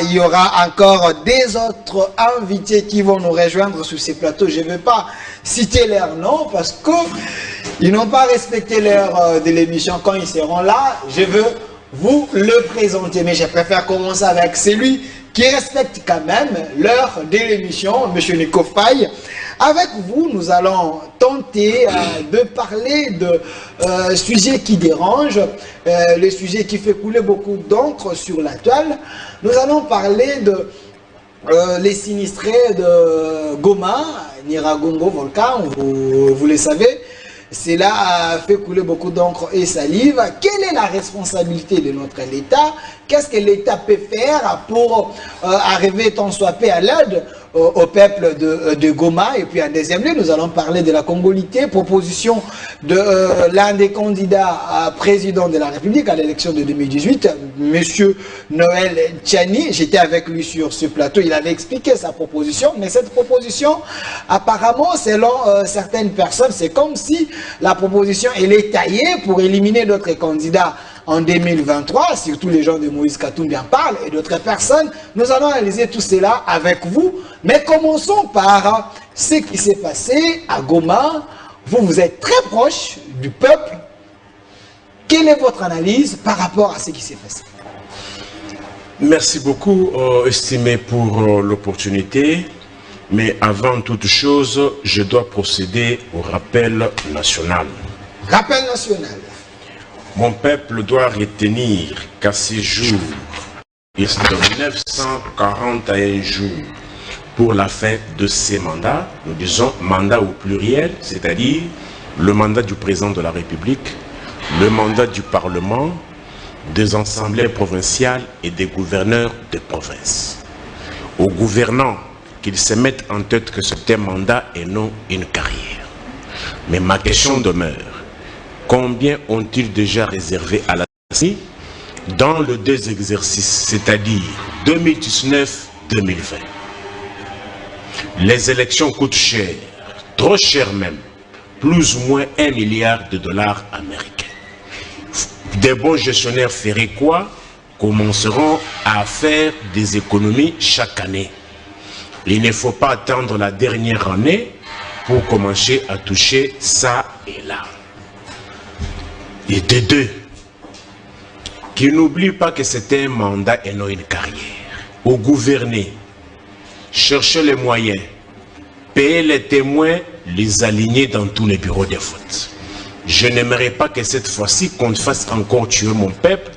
Il y aura encore des autres invités qui vont nous rejoindre sur ces plateaux. Je ne vais pas citer leurs noms parce qu'ils n'ont pas respecté l'heure de l'émission. Quand ils seront là, je veux vous le présenter. Mais je préfère commencer avec celui qui respecte quand même l'heure de l'émission, M. Nico Faye. Avec vous, nous allons tenter de parler de sujets qui dérangent, les sujets qui font couler beaucoup d'encre sur la toile. Nous allons parler de les sinistrés de Goma, Nyiragongo volcan, vous le savez. Cela a fait couler beaucoup d'encre et salive. Quelle est la responsabilité de notre État? Qu'est-ce que l'État peut faire pour arriver tant soit peu à l'aide au peuple de Goma? Et puis en deuxième lieu, nous allons parler de la congolité, proposition de l'un des candidats à président de la République à l'élection de 2018, M. Noël Tchani. J'étais avec lui sur ce plateau, il avait expliqué sa proposition, mais cette proposition, apparemment, selon certaines personnes, c'est comme si la proposition, elle est taillée pour éliminer d'autres candidats en 2023, surtout les gens de Moïse Katumbi en parlent, et d'autres personnes. Nous allons analyser tout cela avec vous, mais commençons par ce qui s'est passé à Goma. Vous êtes très proche du peuple. Quelle est votre analyse par rapport à ce qui s'est passé? Merci beaucoup, estimé, pour l'opportunité. Mais avant toute chose, je dois procéder au rappel national. Rappel national. Mon peuple doit retenir qu'à ces jours, il reste 941 jours pour la fin de ces mandats. Nous disons mandat au pluriel, c'est-à-dire le mandat du président de la République, le mandat du Parlement, des assemblées provinciales et des gouverneurs de province. Aux gouvernants, qu'ils se mettent en tête que c'est un mandat et non une carrière. Mais ma question demeure. Combien ont-ils déjà réservé à la CENI dans le deux exercices, c'est-à-dire 2019-2020? Les élections coûtent cher, trop cher même, plus ou moins 1 milliard de dollars américains. Des bons gestionnaires feraient quoi? Commenceront à faire des économies chaque année. Il ne faut pas attendre la dernière année pour commencer à toucher ça et là. Et de deux, qui n'oublie pas que c'est un mandat et non une carrière. Au gouverner, chercher les moyens, payer les témoins, les aligner dans tous les bureaux de vote. Je n'aimerais pas que cette fois-ci qu'on fasse encore tuer mon peuple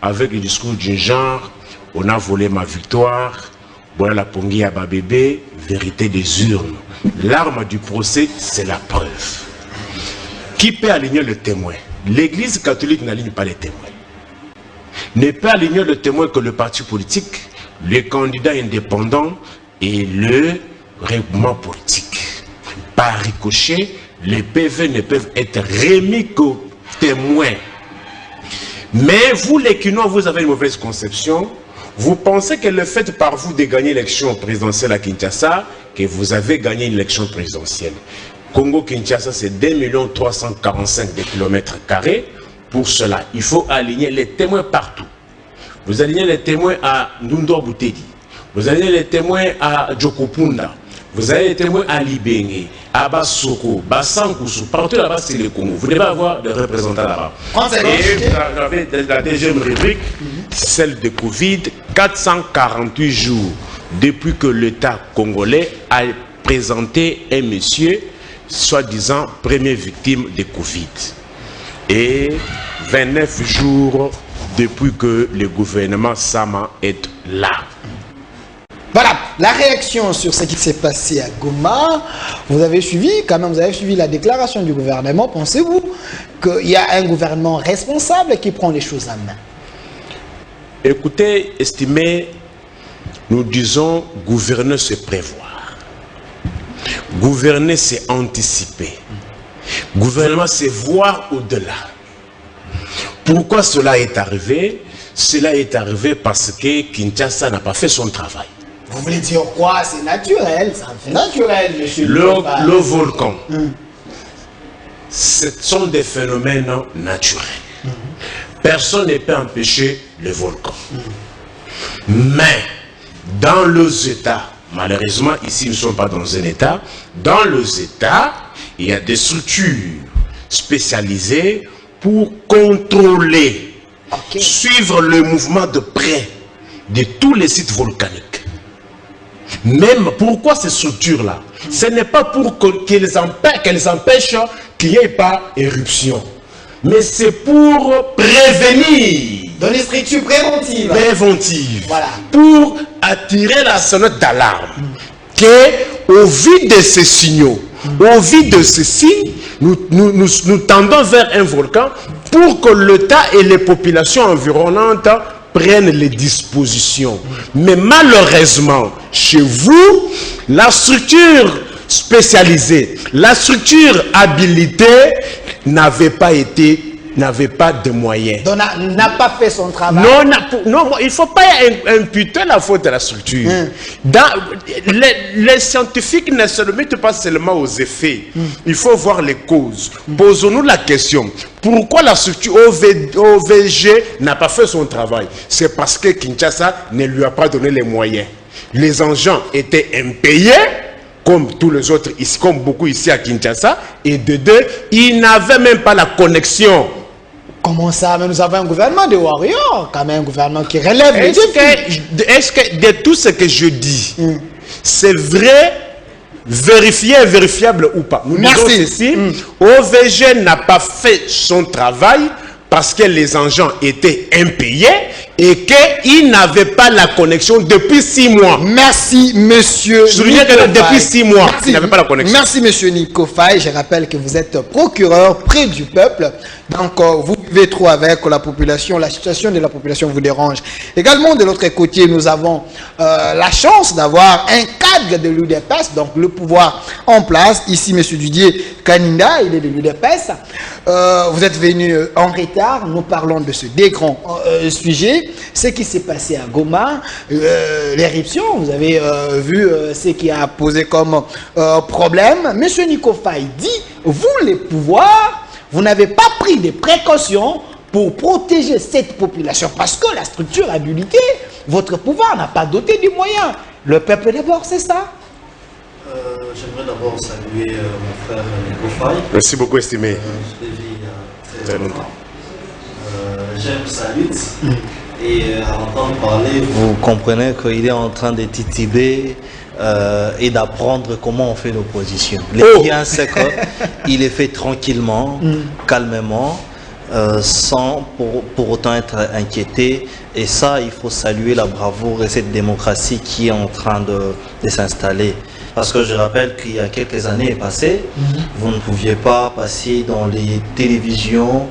avec le discours du genre, on a volé ma victoire, voilà la pongi à bébé, vérité des urnes. L'arme du procès, c'est la preuve. Qui peut aligner le témoin? L'Église catholique n'aligne pas les témoins. Ne peut aligner le témoin que le parti politique, le candidat indépendant et le règlement politique. Par ricochet, les PV ne peuvent être remis qu'aux témoins. Mais vous, les Kinois, vous avez une mauvaise conception. Vous pensez que le fait par vous de gagner l'élection présidentielle à Kinshasa, que vous avez gagné une élection présidentielle. Congo-Kinshasa, c'est 2 345 km². Pour cela, il faut aligner les témoins partout. Vous alignez les témoins à Ndundo Boutedi. Vous alignez les témoins à Djokopunda. Vous avez les témoins à Libenge, à Bassoko, Bassankousou. Partout là-bas, c'est le Congo. Vous devez avoir des représentants là-bas. Et vous avez la deuxième rubrique, celle de Covid, 448 jours depuis que l'État congolais a présenté un monsieur soi-disant première victime de Covid. Et 29 jours depuis que le gouvernement Sama est là. Voilà, la réaction sur ce qui s'est passé à Goma, vous avez suivi, quand même, vous avez suivi la déclaration du gouvernement. Pensez-vous qu'il y a un gouvernement responsable qui prend les choses en main? Écoutez, estimez, nous disons gouverner, c'est prévoir. Gouverner, c'est anticiper. Gouvernement, c'est voir au-delà. Pourquoi cela est arrivé? Cela est arrivé parce que Kinshasa n'a pas fait son travail. Vous voulez dire quoi? C'est naturel, c'est naturel, monsieur. Le volcan. Ce sont des phénomènes naturels. Personne ne peut empêcher le volcan. Mais dans les États, malheureusement ici nous ne sommes pas dans un État, dans les États, il y a des structures spécialisées pour contrôler, suivre le mouvement de près de tous les sites volcaniques. Même pourquoi ces structures-là? Ce n'est pas pour qu'elles empêchent qu'il n'y ait pas éruption, mais c'est pour prévenir. Dans les structures préventives. Voilà. Pour attirer la sonnette d'alarme. Au vu de ces signaux, au vu de ceci, nous tendons vers un volcan pour que l'État et les populations environnantes prennent les dispositions. Mais malheureusement, chez vous, la structure spécialisée, la structure habilitée n'avait pas de moyens. Donc n'a pas fait son travail. Non, il ne faut pas imputer la faute à la structure. Les scientifiques ne se limitent pas seulement aux effets. Il faut voir les causes. Posons-nous la question. Pourquoi la structure OVG n'a pas fait son travail? C'est parce que Kinshasa ne lui a pas donné les moyens. Les engins étaient impayés, comme tous les autres ici, comme beaucoup ici à Kinshasa. Et de deux, ils n'avaient même pas la connexion. Comment ça? Mais nous avons un gouvernement de warriors, quand même un gouvernement qui relève les défis. Est-ce que de tout ce que je dis, c'est vrai, vérifiable ou pas? Nous disons ceci, OVG n'a pas fait son travail parce que les engins étaient impayés et qu'il n'avait pas la connexion depuis 6 mois. Merci, monsieur. Je souligne que depuis 6 mois, il n'avait pas la connexion. Merci, monsieur Nico Faye. Je rappelle que vous êtes procureur près du peuple. Donc, vous vivez trop avec la population. La situation de la population vous dérange. Également, de l'autre côté, nous avons la chance d'avoir un cadre de l'UDPS, donc le pouvoir en place. Ici, monsieur Didier Kaninda, il est de l'UDPS. Vous êtes venu en retard. Nous parlons de ce grand sujet. Ce qui s'est passé à Goma, l'éruption, vous avez vu ce qui a posé comme problème. Monsieur Nico Faye dit, vous les pouvoirs, vous n'avez pas pris des précautions pour protéger cette population parce que la structure habilitée, votre pouvoir n'a pas doté des moyens. Le peuple d'abord, c'est ça? J'aimerais d'abord saluer mon frère Nico Faye. Merci beaucoup, estimé. Je l'ai vu très longtemps. J'aime sa lutte. Et à entendre parler, vous comprenez qu'il est en train de tituber et d'apprendre comment on fait l'opposition. Le bien, c'est qu'il est fait tranquillement, calmement, sans pour autant être inquiété. Et ça, il faut saluer la bravoure et cette démocratie qui est en train de s'installer. Parce que je rappelle qu'il y a quelques années passées, vous ne pouviez pas passer dans les télévisions,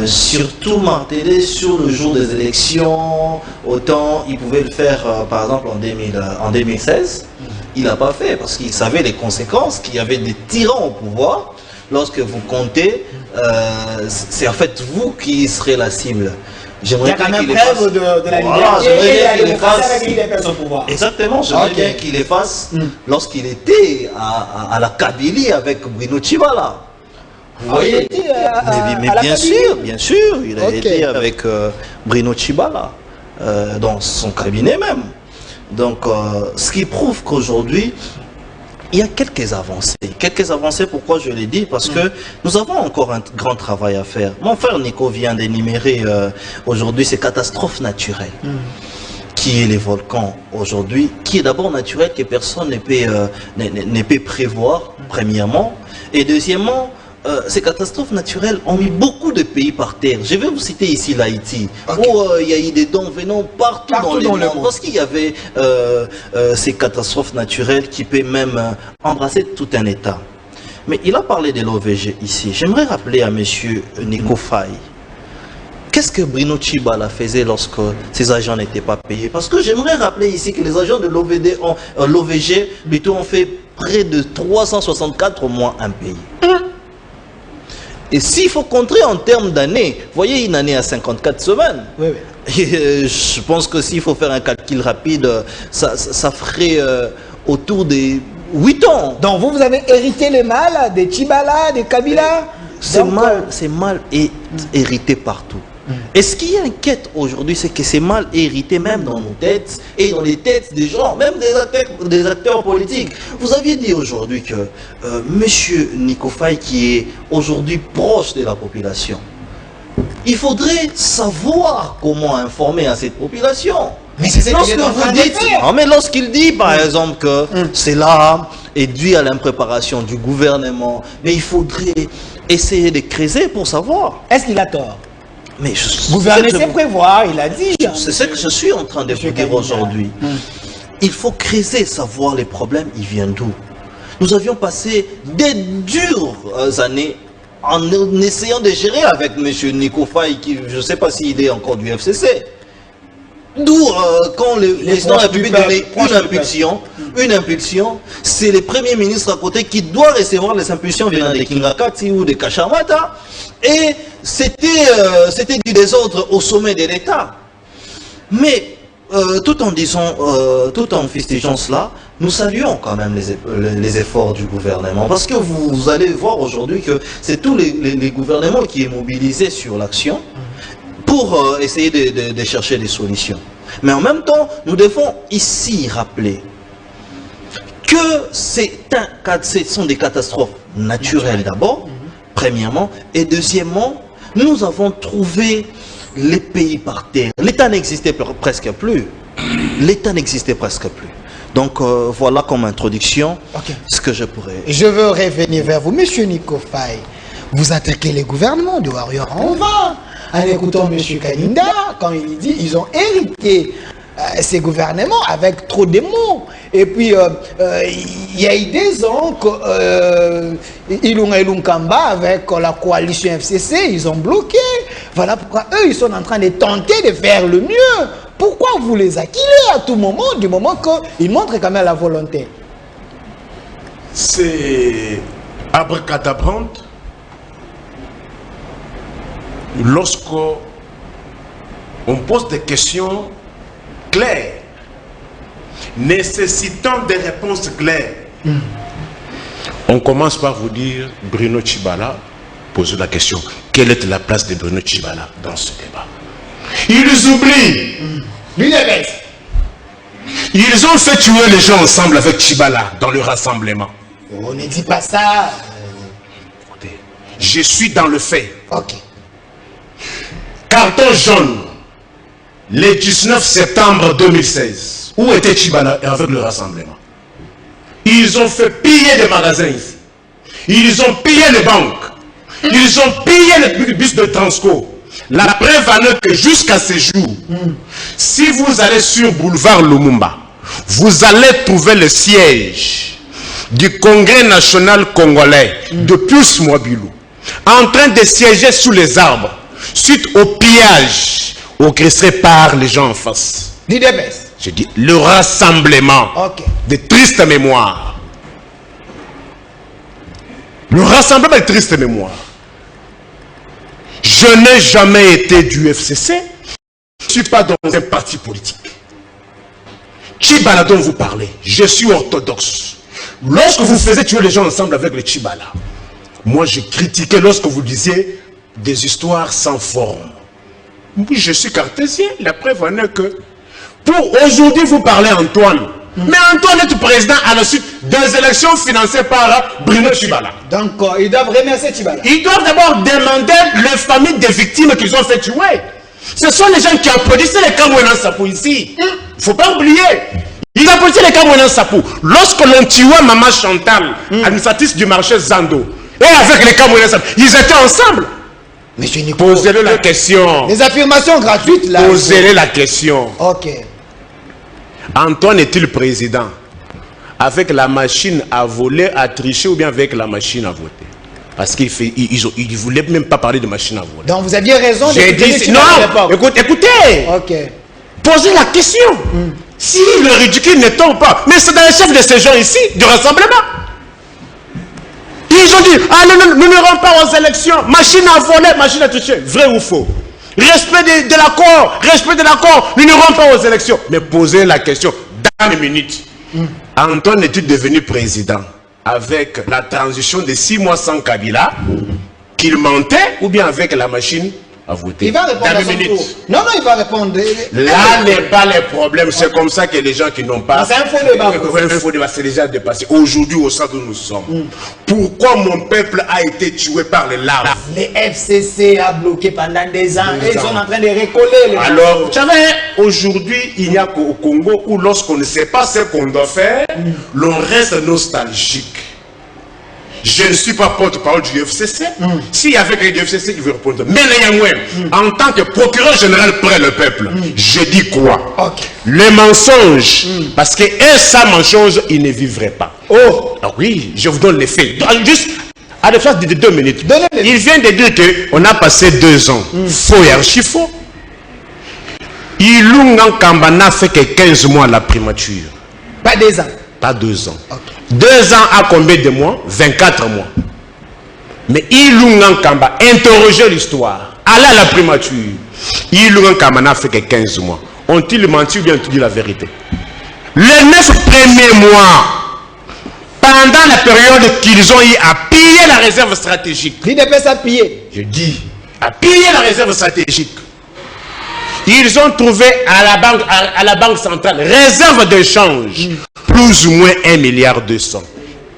surtout marteler sur le jour des élections. Autant il pouvait le faire par exemple en 2016. Il n'a pas fait parce qu'il savait les conséquences, qu'il y avait des tyrans au pouvoir. Lorsque vous comptez, c'est en fait vous qui serez la cible. J'aimerais bien qu'il fasse de la liberté au pouvoir. Exactement, j'aimerais bien qu'il les fasse lorsqu'il était à la Kabylie avec Bruno Tshibala. Vous voyez, mais bien sûr, il a été avec Bruno Tshibala dans son cabinet même. Donc, ce qui prouve qu'aujourd'hui, il y a quelques avancées. Pourquoi je l'ai dit? Parce que nous avons encore un grand travail à faire. Mon frère Nico vient d'énumérer aujourd'hui ces catastrophes naturelles. Qui est les volcans aujourd'hui, qui est d'abord naturel, que personne ne peut prévoir, premièrement. Et deuxièmement, ces catastrophes naturelles ont mis beaucoup de pays par terre. Je vais vous citer ici l'Haïti, où il y a eu des dons venant partout dans le monde. Parce qu'il y avait ces catastrophes naturelles qui peuvent même embrasser tout un État. Mais il a parlé de l'OVG ici. J'aimerais rappeler à M. Nico Faye, qu'est-ce que Bruno Tshibala faisait lorsque ses agents n'étaient pas payés? Parce que j'aimerais rappeler ici que les agents de l'OVG plutôt ont fait près de 364 mois impayés. Et s'il faut compter en termes d'années, voyez une année à 54 semaines. Je pense que s'il faut faire un calcul rapide, ça ferait autour des 8 ans. Donc vous avez hérité le mal des Tshibala, des Kabila? C'est mal hérité partout. Et ce qui inquiète aujourd'hui, c'est que c'est mal hérité même dans nos têtes et dans les têtes des gens, même des acteurs politiques. Vous aviez dit aujourd'hui que Monsieur Nico Faye, qui est aujourd'hui proche de la population, il faudrait savoir comment informer à cette population. Mais c'est ce qu'il est en train de faire. Non, mais lorsqu'il dit par exemple que cela est dû à l'impréparation du gouvernement, mais il faudrait essayer de creuser pour savoir. Est-ce qu'il a tort? Mais gouverner, c'est prévoir, il a dit. C'est ce que je suis en train de vous dire aujourd'hui. Il faut creuser, savoir les problèmes, ils viennent d'où. Nous avions passé des dures années en essayant de gérer avec M. Nico Faye, qui je ne sais pas s'il est encore du FCC. D'où, quand le président de la République donnait une impulsion, c'est le premier ministre à côté qui doit recevoir les impulsions venant de Kingakati ou de Kachamata. Et c'était du désordre au sommet de l'État. Mais tout en disant, tout en fustigeant cela, nous saluons quand même les efforts du gouvernement. Parce que vous allez voir aujourd'hui que c'est tous les gouvernements qui est mobilisé sur l'action pour essayer de chercher des solutions. Mais en même temps, nous devons ici rappeler que ce sont des catastrophes naturelles d'abord, premièrement, et deuxièmement, nous avons trouvé les pays par terre. L'État n'existait presque plus. L'État n'existait presque plus. Donc voilà comme introduction ce que je pourrais... Je veux revenir vers vous, Monsieur Nico Faye. Vous attaquez les gouvernements de Warrior en vain. En écoutant M. Kaninda, quand il dit ils ont hérité ces gouvernements avec trop de mots. Et puis, il y a eu des ans Ilunga Ilunkamba, avec la coalition FCC, ils ont bloqué. Voilà pourquoi eux, ils sont en train de tenter de faire le mieux. Pourquoi vous les acquillez à tout moment, du moment qu'ils montrent quand même la volonté? C'est abracadabrante. Lorsqu'on pose des questions claires, nécessitant des réponses claires, on commence par vous dire Bruno Tshibala, posez la question, quelle est la place de Bruno Tshibala dans ce débat? Ils oublient. Ils ont fait tuer les gens ensemble avec Tshibala dans le rassemblement. On ne dit pas ça. Écoutez, je suis dans le fait. Ok. Carton jaune, le 19 septembre 2016. Où était Tshibala avec le rassemblement? Ils ont fait piller des magasins ici. Ils ont pillé les banques. Ils ont pillé les bus de Transco. La preuve en est que jusqu'à ce jour, si vous allez sur boulevard Lumumba, vous allez trouver le siège du Congrès national congolais de Pius Mwabilou en train de siéger sous les arbres suite au pillage orchestré par les gens en face. Je dis le rassemblement de tristes mémoires. Le rassemblement de tristes mémoires. Je n'ai jamais été du FCC. Je ne suis pas dans un parti politique. Tshibala dont vous parlez, je suis orthodoxe. Lorsque vous faisiez tuer les gens ensemble avec le Tshibala, moi je critiquais lorsque vous disiez des histoires sans forme. Oui, je suis cartésien. La preuve en est que pour aujourd'hui vous parlez Antoine. Mais Antoine est président à la suite des élections financées par Bruno Tshibala. Donc ils doivent remercier Tshibala. Ils doivent d'abord demander les familles des victimes qu'ils ont fait tuer. Ce sont les gens qui applaudissaient les Kamouénan Sapou ici. Il ne faut pas oublier. Ils applaudissaient les Kamouénan Sapou. Lorsque l'on tuait Maman Chantal, administratrice du marché Zando, et avec les Kamouénan Sapou, ils étaient ensemble. Posez-le la question. Les affirmations gratuites là. Posez-le la question. Ok. Antoine est-il président avec la machine à voler, à tricher ou bien avec la machine à voter? Parce qu'ils ne voulaient même pas parler de machine à voler. Donc vous aviez raison de dire non, écoutez. Ok. Posez la question. Si le ridicule ne tombe pas, mais c'est dans les chefs de ces gens ici, du rassemblement. Ils ont dit, ah non, nous n'irons pas aux élections. Machine à voler, machine à tricher. Vrai ou faux? Respect de l'accord, respect de l'accord, nous n'irons pas aux élections. Mais posez la question dans les minutes. Antoine est-il devenu président avec la transition de 6 mois sans Kabila, qu'il mentait, ou bien avec la machine à voter. Il va répondre dans à une son minute. tour. Non, il va répondre. Là n'est pas le problème. C'est comme ça que les gens qui n'ont pas... C'est un faux débat. Un faux débat, c'est déjà dépassé. Aujourd'hui, au stade où nous sommes, pourquoi mon peuple a été tué par les larves? Les FCC a bloqué pendant des ans et ils sont en train de récoller les Alors, vous savez, aujourd'hui, il n'y a qu'au Congo où lorsqu'on ne sait pas ce qu'on doit faire, l'on reste nostalgique. Je ne suis pas porte-parole du FCC. S'il y avait quelqu'un du FCC qui veut répondre. Mais néanmoins, en tant que procureur général près le peuple, je dis quoi? Les mensonges. Parce que sans mensonge, il ne vivrait pas. Oh! Ah oui, je vous donne les faits. Juste à l'espace de 2 minutes. Donnez-les. Il vient de dire qu'on a passé 2 ans. Faux et archi faux. Ilungan Kamba n'a fait que 15 mois à la primature. Pas des ans. Pas 2 ans. 2 ans à combien de mois? 24 mois. Mais Ilungan Kamba, interrogez l'histoire. Allez à la primature. Ilungan Kamba n'a fait que 15 mois. Ont-ils menti ou bien ont-ils dit la vérité? Les 9 premiers mois, pendant la période qu'ils ont eu à piller la réserve stratégique. Il ne peut pas piller. Je dis, à piller la réserve stratégique. Ils ont trouvé à la banque centrale, réserve d'échange, plus ou moins 1,2 milliard.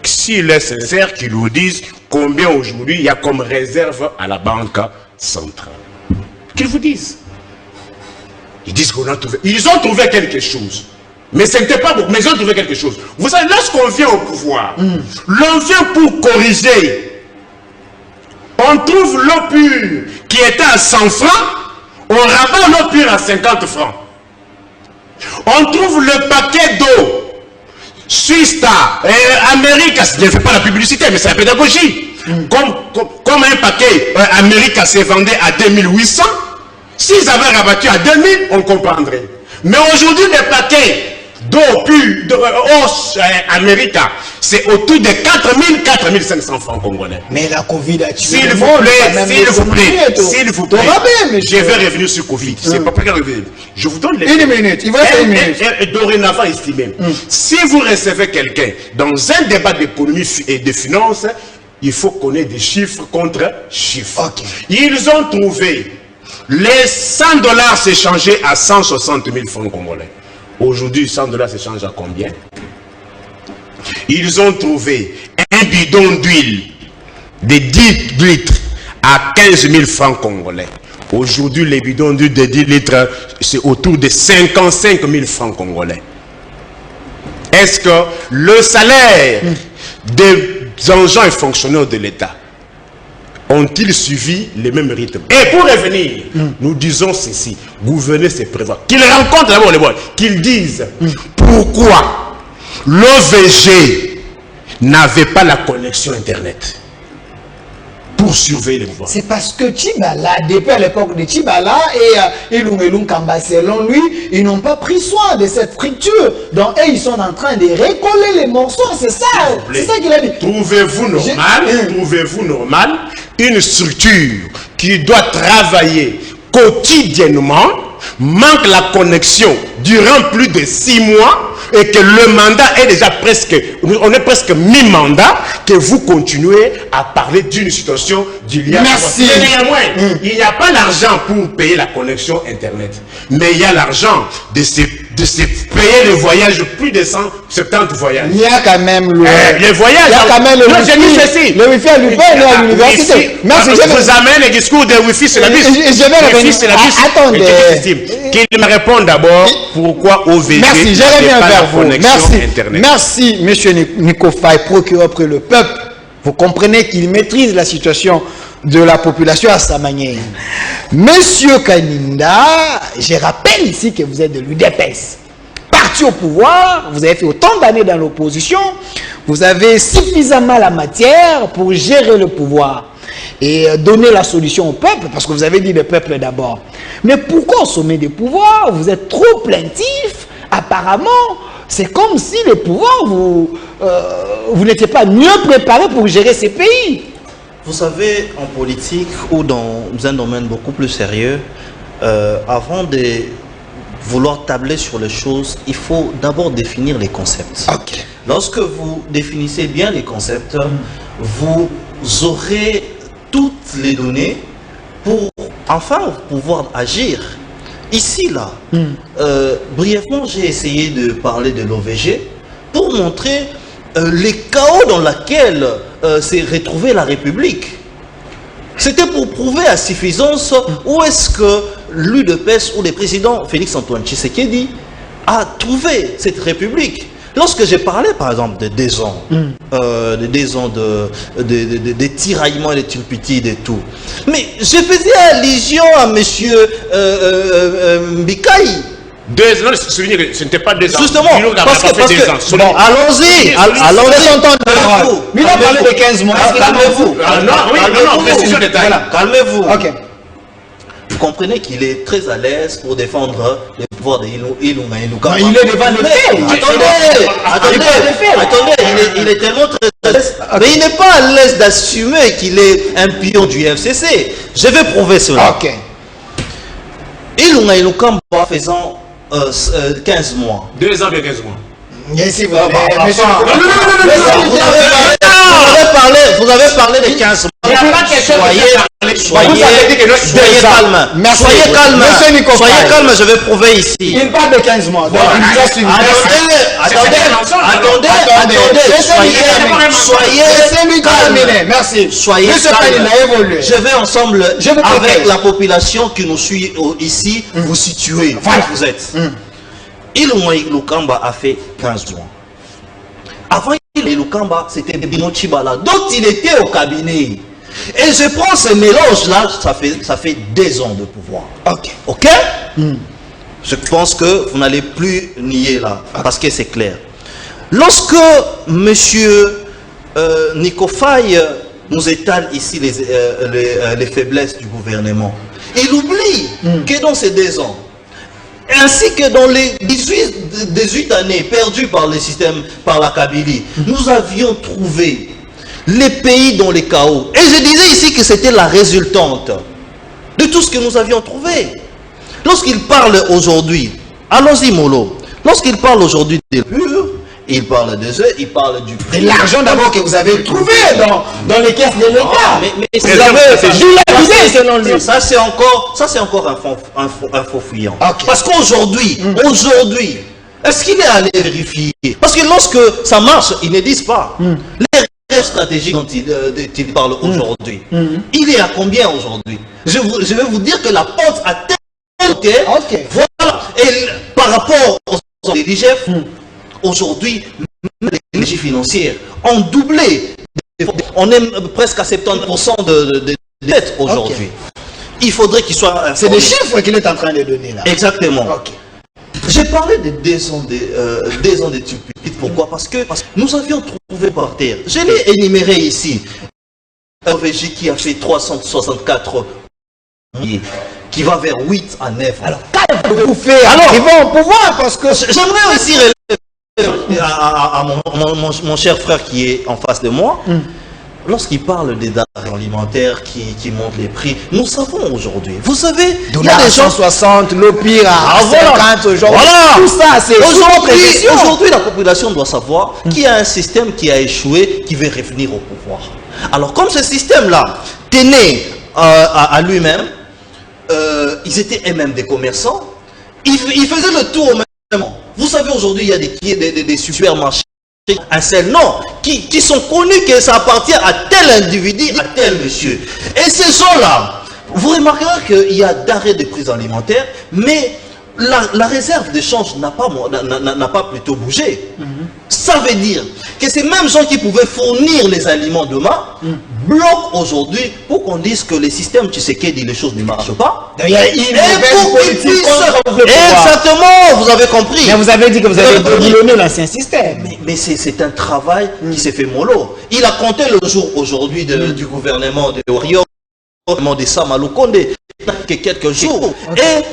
S'il est sincère, qu'ils nous disent combien aujourd'hui il y a comme réserve à la banque centrale. Qu'ils vous disent. Ils disent qu'on a trouvé. Ils ont trouvé quelque chose. Mais ce n'était pas beaucoup, mais ils ont trouvé quelque chose. Vous savez, lorsqu'on vient au pouvoir, l'on vient pour corriger. On trouve l'eau pure qui était à 100 francs. On rabat l'eau pure à 50 francs. On trouve le paquet d'eau. Suista, America, je ne fais pas la publicité, mais c'est la pédagogie. Comme un paquet America se vendait à 2800, s'ils avaient rabattu à 2000, on comprendrait. Mais aujourd'hui, les paquets d'eau pure, America, c'est autour de 4000, 4500 francs congolais. Mais la Covid a tué. S'il vous plaît, je vais revenir sur Covid. C'est pas pour revenir. Je vous donne les... Une minute, il va faire une minute. Et dorénavant estimé. Si vous recevez quelqu'un dans un débat d'économie et de finances, il faut connaître des chiffres contre chiffres. Ils ont trouvé les 100 $ s'échanger à 160 000 francs congolais. Aujourd'hui, 100 $ s'échangent à combien? Ils ont trouvé un bidon d'huile de 10 litres à 15 000 francs congolais. Aujourd'hui, les bidons d'huile de 10 litres, c'est autour de 55 000 francs congolais. Est-ce que le salaire des agents et fonctionnaires de l'État ont-ils suivi les mêmes rythmes? Et pour revenir, nous disons ceci, gouverner c'est prévoir. Qu'ils rencontrent d'abord les bois, qu'ils disent pourquoi l'OVG n'avait pas la connexion Internet pour surveiller les pouvoirs. C'est parce que Tchibala, depuis à l'époque de Tchibala et Ilungelung Kamba, selon lui, ils n'ont pas pris soin de cette friture. Donc, ils sont en train de récoller les morceaux. C'est ça qu'il a dit. Trouvez-vous normal une structure qui doit travailler quotidiennement, manque la connexion durant plus de 6 mois et que le mandat est déjà presque, on est presque mi-mandat, que vous continuez à parler d'une situation d'il y a... Merci. Il n'y a pas l'argent pour payer la connexion Internet, mais il y a l'argent de se payer le voyage, plus de 170 voyages. Il y a quand même le... les voyages... Il y a quand même le wifi. Le wifi à l'université. Vous amène le discours de wifi sur la bus. Je vais revenir. Attendez. Qu'il me réponde d'abord pourquoi OVG merci, je reviens vers vous. Internet. Merci, monsieur Nico Faye, procureur près le peuple. Vous comprenez qu'il maîtrise la situation de la population à sa manière. Monsieur Kaninda, je rappelle ici que vous êtes de l'UDPS. Parti au pouvoir, vous avez fait autant d'années dans l'opposition, vous avez suffisamment la matière pour gérer le pouvoir et donner la solution au peuple, parce que vous avez dit le peuple d'abord. Mais pourquoi au sommet des pouvoirs, vous êtes trop plaintif? Apparemment, c'est comme si le pouvoir, vous n'étiez pas mieux préparé pour gérer ces pays. Vous savez, en politique ou dans un domaine beaucoup plus sérieux, avant de vouloir tabler sur les choses, il faut d'abord définir les concepts. Lorsque vous définissez bien les concepts, vous aurez toutes les données pour enfin pouvoir agir. Ici, là, brièvement, j'ai essayé de parler de l'OVG pour montrer les chaos dans lesquels s'est retrouvée la République. C'était pour prouver à suffisance où est-ce que l'UDPS ou le président Félix-Antoine Tshisekedi a trouvé cette République. Lorsque j'ai parlé, par exemple, de 2 ans, de tiraillements et de turpitudes et tout, mais je faisais allusion à monsieur Mbikaï. 2 ans, souvenez que ce n'était pas 2 ans. Justement, parce que bon, allons-y, allons-y. Mais il a parlé de 15 mois. Calmez-vous. Non, précision détail. Voilà, calmez-vous. Ok. Vous comprenez qu'il est très à l'aise pour défendre les pouvoirs de Ilunga Ilukamba. Il est devant le fait. Attendez, il est tellement très à l'aise. Mais il n'est pas à l'aise d'assumer qu'il est un pion du FCC. Je vais prouver cela. Ok. Ilunga Ilukamba faisant 15 mois. 2 ans et 15 mois. Merci, vous Vous avez parlé de 15 mois. Soyez calme. Soyez calme. Soyez calme, je vais prouver ici. Il parle de 15 mois. Soyez calme. Merci. Soyez calme. Je vais ensemble, avec la population qui nous suit ici, vous situer. Vous êtes. Ilunga Ilukamba a fait 15 mois. Avant Ilukamba, c'était Bino Tshibala, dont il était au cabinet. Et je prends ce mélange-là, ça fait 2 ans de pouvoir. Ok. Je pense que vous n'allez plus nier là, parce que c'est clair. Lorsque M. Nico Faye nous étale ici les faiblesses du gouvernement, il oublie que dans ces 2 ans, ainsi que dans les 18 années perdues par le système, par la Kabylie, nous avions trouvé les pays dans les chaos. Et je disais ici que c'était la résultante de tout ce que nous avions trouvé. Lorsqu'il parle aujourd'hui, allons-y Molo, lorsqu'il parle aujourd'hui des purs, il parle des œufs, il parle du prix. C'est l'argent d'abord que vous avez trouvé dans les caisses de l'État. Mais c'est selon lui. Ça c'est encore un faux fuyant. Okay. Parce qu'aujourd'hui, est-ce qu'il est allé vérifier? Parce que lorsque ça marche, ils ne disent pas. Les stratégies dont il parle aujourd'hui, il est à combien aujourd'hui? Je vais vous dire que la pente a tellement été. Voilà. Et par rapport aux DGF, aujourd'hui, les énergies financières ont doublé. On est presque à 70% de dette aujourd'hui. Il faudrait qu'il soit... C'est des chiffres qu'il est en train de donner là. Exactement. J'ai parlé de 2 ans de turpitude. Pourquoi? Parce que nous avions trouvé par terre. Je l'ai énuméré ici. Un OVG qui a fait 364 qui va vers 8 à 9. Alors, qu'allez-vous faire? Alors, ils vont au pouvoir parce que... J'aimerais aussi à mon cher frère qui est en face de moi, lorsqu'il parle des denrées alimentaires qui montent les prix, nous savons aujourd'hui. Vous savez, il y a des gens 160, le pire à 50 aujourd'hui. Voilà. Tout ça, c'est aujourd'hui, la population doit savoir qu'il y a un système qui a échoué, qui veut revenir au pouvoir. Alors, comme ce système-là tenait à lui-même, ils étaient eux-mêmes des commerçants, ils faisaient le tour au même moment. Vous savez, aujourd'hui, il y a des supermarchés, un seul nom, qui sont connus que ça appartient à tel individu, à tel monsieur. Et ces gens-là, vous remarquerez qu'il y a d'arrêt de prise alimentaire, mais la réserve de change n'a pas plutôt bougé. Ça veut dire que ces mêmes gens qui pouvaient fournir les aliments demain bloquent aujourd'hui pour qu'on dise que le système Tshisekedi, les choses ne marchent pas. Il y a une exactement, vous avez compris. Mais vous avez dit que vous avez boulonné l'ancien système. Mais c'est un travail qui s'est fait mollo. Il a compté le jour aujourd'hui du gouvernement de Orion, de Samalou Konde, que quelques jours. Et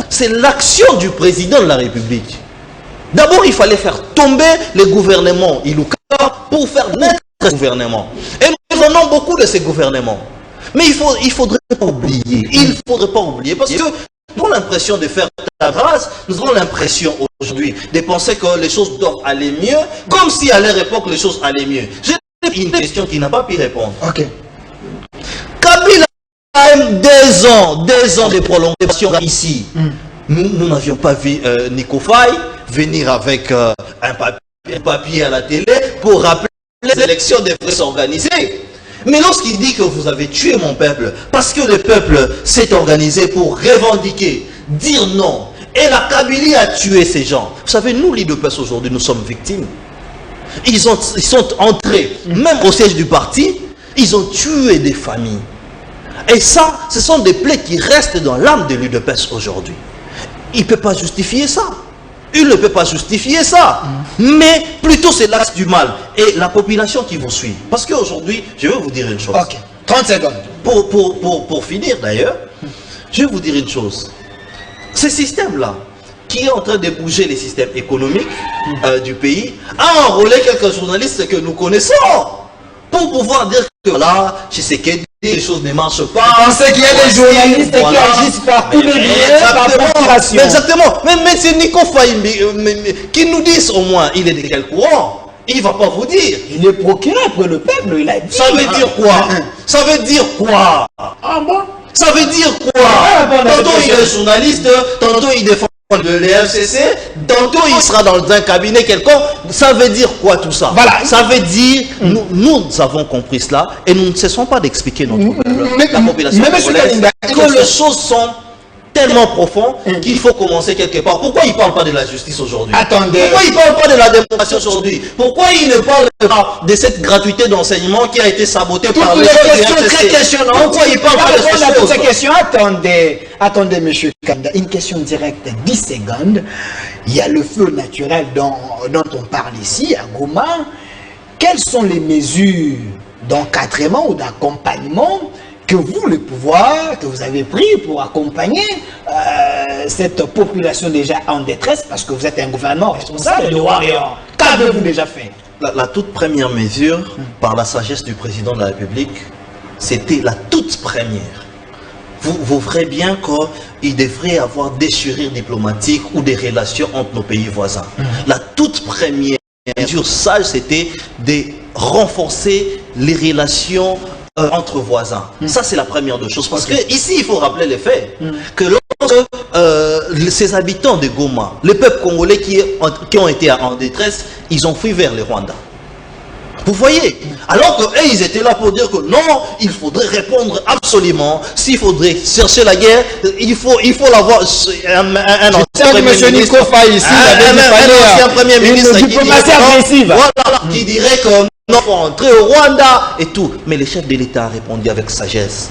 c'est l'action du président de la République. D'abord, il fallait faire tomber le gouvernement Iluka pour faire naître ce gouvernement. Et nous en avons beaucoup de ces gouvernements. Mais il faudrait pas oublier. Il ne faudrait pas oublier. Parce que nous avons l'impression de faire la grâce. Nous avons l'impression aujourd'hui de penser que les choses doivent aller mieux. Comme si à leur époque, les choses allaient mieux. J'ai une question qui n'a pas pu répondre. Ok. Kabila même 2 ans de prolongation ici. Nous n'avions pas vu Nico Faye venir avec un papier à la télé pour rappeler que les élections devraient s'organiser. Mais lorsqu'il dit que vous avez tué mon peuple, parce que le peuple s'est organisé pour revendiquer, dire non, et la Kabylie a tué ces gens. Vous savez, nous, l'IDPS, aujourd'hui, nous sommes victimes. Ils sont entrés, même au siège du parti, ils ont tué des familles. Et ça, ce sont des plaies qui restent dans l'âme de l'UDPS aujourd'hui. Il ne peut pas justifier ça. Il ne peut pas justifier ça. Mais plutôt c'est l'axe du mal. Et la population qui vous suit. Parce qu'aujourd'hui, je vais vous dire une chose. Ok, 30 secondes. Pour finir d'ailleurs, je vais vous dire une chose. Ce système-là, qui est en train de bouger les systèmes économiques du pays, a enrôlé quelques journalistes que nous connaissons. Pour pouvoir dire que là, je sais que les choses ne marchent pas. On sait qu'il y a des journalistes qui agissent par tous les biais, par procuration. Exactement. Mais c'est Nico Faye qui nous disent au moins, il est de quel courant? Il ne va pas vous dire. Il est procureur pour le peuple, il a dit. Ça veut dire quoi? Ça veut dire quoi? Ah bon? Ça veut dire quoi? Tantôt il est journaliste, tantôt il défend le FCC, tantôt il sera dans un cabinet quelconque. Ça veut dire quoi tout ça? Voilà. Ça veut dire, nous avons compris cela et nous ne cessons pas d'expliquer notre la population congolaise que les choses sont tellement profondes qu'il faut commencer quelque part. Pourquoi il ne parle pas de la justice aujourd'hui? Attendez. Pourquoi il ne parle pas de la démocratie aujourd'hui? Pourquoi il ne parle pas de cette gratuité d'enseignement qui a été sabotée par les questions très questionnantes. Pourquoi il ne parle pas de ces questions? Attendez, monsieur Kanda. Une question directe, 10 secondes. Il y a le feu naturel dont on parle ici, à Goma. Quelles sont les mesures d'encadrement ou d'accompagnement que vous, le pouvoir, que vous avez pris pour accompagner cette population déjà en détresse, parce que vous êtes un gouvernement responsable de Warrior? Qu'avez-vous déjà fait? La toute première mesure, par la sagesse du président de la République, c'était la toute première. Vous verrez bien qu'il devrait y avoir des déchirures diplomatiques ou des relations entre nos pays voisins. La toute première mesure sage, c'était de renforcer les relations entre voisins. Ça, c'est la première des choses. Parce que ici, il faut rappeler les faits. Que lorsque ces habitants de Goma, les peuples congolais qui ont été en détresse, ils ont fui vers le Rwanda. Vous voyez? Alors qu'eux, ils étaient là pour dire que non, il faudrait répondre absolument. S'il faudrait chercher la guerre, il faut l'avoir. Un ancien monsieur Nico Faye ici, un premier ministre qui agressive. Voilà, qui dirait que non, il faut entrer au Rwanda et tout. Mais le chef de l'État a répondu avec sagesse.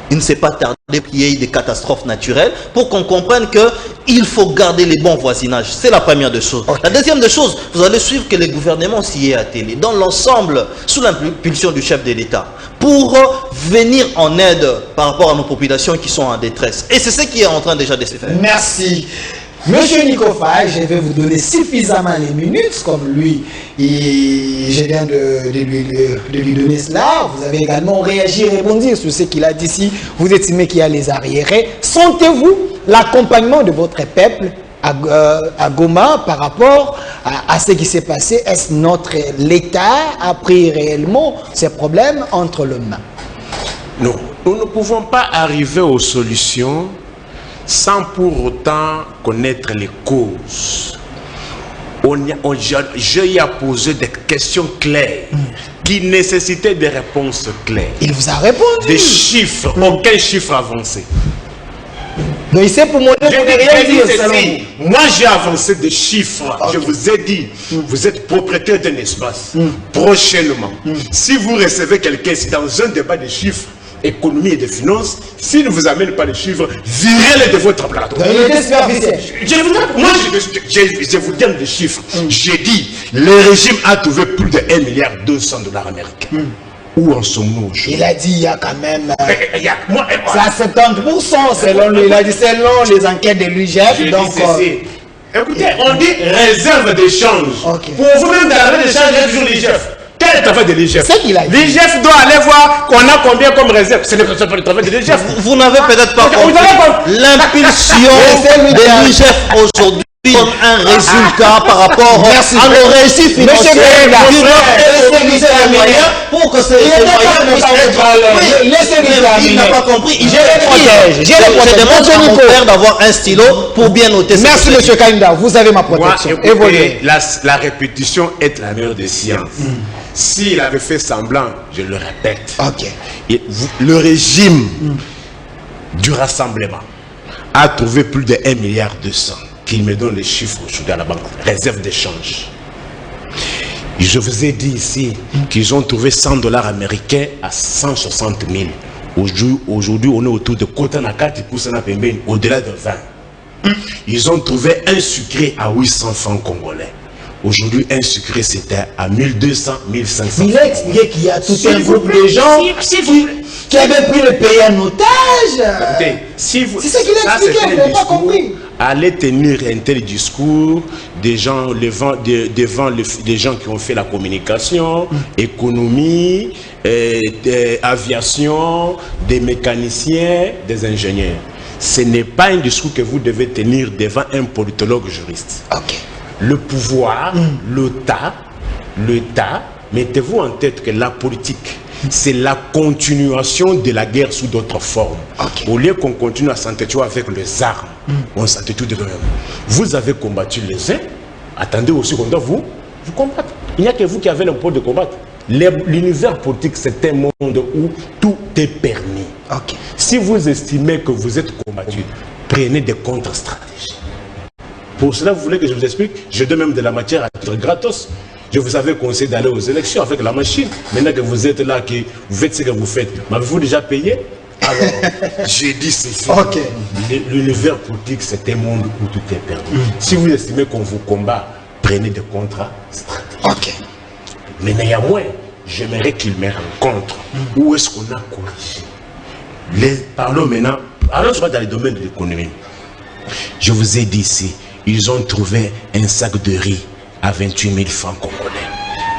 Il ne s'est pas tardé qu'il y ait des catastrophes naturelles pour qu'on comprenne qu'il faut garder les bons voisinages. C'est la première des choses. Okay. La deuxième des choses, vous allez suivre que le gouvernement s'y est attelé dans l'ensemble, sous l'impulsion du chef de l'État, pour venir en aide par rapport à nos populations qui sont en détresse. Et c'est ce qui est en train déjà de se faire. Merci. Monsieur Nico Faye, je vais vous donner suffisamment les minutes, comme lui, je viens de lui donner cela. Vous avez également réagi et répondu sur ce qu'il a dit ici. Vous estimez qu'il y a les arriérés. Sentez-vous l'accompagnement de votre peuple à Goma par rapport à ce qui s'est passé? Est-ce l'État a pris réellement ces problèmes entre les mains? Non, nous ne pouvons pas arriver aux solutions sans pour autant connaître les causes. Je y ai posé des questions claires qui nécessitaient des réponses claires. Il vous a répondu. Des chiffres, aucun chiffre avancé. Donc il sait pour moi rien dire. Moi j'ai avancé des chiffres. Okay. Je vous ai dit, vous êtes propriétaire d'un espace. Prochainement, si vous recevez quelqu'un dans un débat de chiffres, économie et de finances, s'il ne vous amène pas les chiffres, virez-les de votre plateau. Je vous donne des chiffres. J'ai dit, le régime a trouvé plus de 1,2 milliard américains. Où en sommes-nous aujourd'hui? Il a dit il y a quand même... c'est à 70% selon lui. Il a dit selon les enquêtes de l'UGF. Donc... écoutez, on dit réserve d'échange. Okay. Pour vous-même d'arrêter d'échange, il y a toujours l'UGF. Quel est le travail de l'IGF? L'IGF doit aller voir qu'on a combien comme réserve. Ce n'est pas le travail de l'IGF. Vous n'avez peut-être pas compris l'impulsion de l'IGF aujourd'hui comme un résultat par rapport à nos récits financiers pour que ces il n'a pas compris. Je demande à mon père d'avoir un stylo pour bien noter. Merci monsieur Kainda, vous avez ma protection. Évoluez. La répétition est la meilleure des sciences. S'il avait fait semblant, je le répète, le régime du rassemblement a trouvé plus de 1,2 milliard qu'il me donne les chiffres aujourd'hui à la banque, réserve d'échange. Je vous ai dit ici qu'ils ont trouvé 100 $ américains à 160 000. Aujourd'hui, on est autour de Kotanakati, au-delà de 20. Ils ont trouvé un sucré à 800 francs congolais. Aujourd'hui, un sucré, c'était à 1200, 1500. Il a expliqué qu'il y a tout un groupe de gens qui avaient pris le pays en otage. C'est ce qu'il a expliqué, vous n'avez pas compris. Allez tenir un tel discours des gens, devant des gens qui ont fait la communication, économie, aviation, des mécaniciens, des ingénieurs. Ce n'est pas un discours que vous devez tenir devant un politologue juriste. Le pouvoir, l'État, mettez-vous en tête que la politique, c'est la continuation de la guerre sous d'autres formes. Au lieu qu'on continue à s'entretuer avec les armes, on s'entretue de nous-mêmes. Vous avez combattu les uns, attendez aussi qu'on doit vous combattre. Il n'y a que vous qui avez le pouvoir de combattre. L'univers politique, c'est un monde où tout est permis. Si vous estimez que vous êtes combattu, prenez des contre-stratégies. Pour cela, vous voulez que je vous explique? Je donne même de la matière à titre gratos. Je vous avais conseillé d'aller aux élections avec la machine. Maintenant que vous êtes là, que vous faites ce que vous faites, m'avez-vous déjà payé? Alors, j'ai dit ceci. L'univers politique, c'est un monde où tout est permis. Si vous estimez qu'on vous combat, prenez des contrats stratégiques. Mais néanmoins, j'aimerais qu'il me rencontre. Où est-ce qu'on a corrigé? Parlons maintenant. Alors, je vais dans le domaine de l'économie. Je vous ai dit ici, ils ont trouvé un sac de riz à 28 000 francs congolais.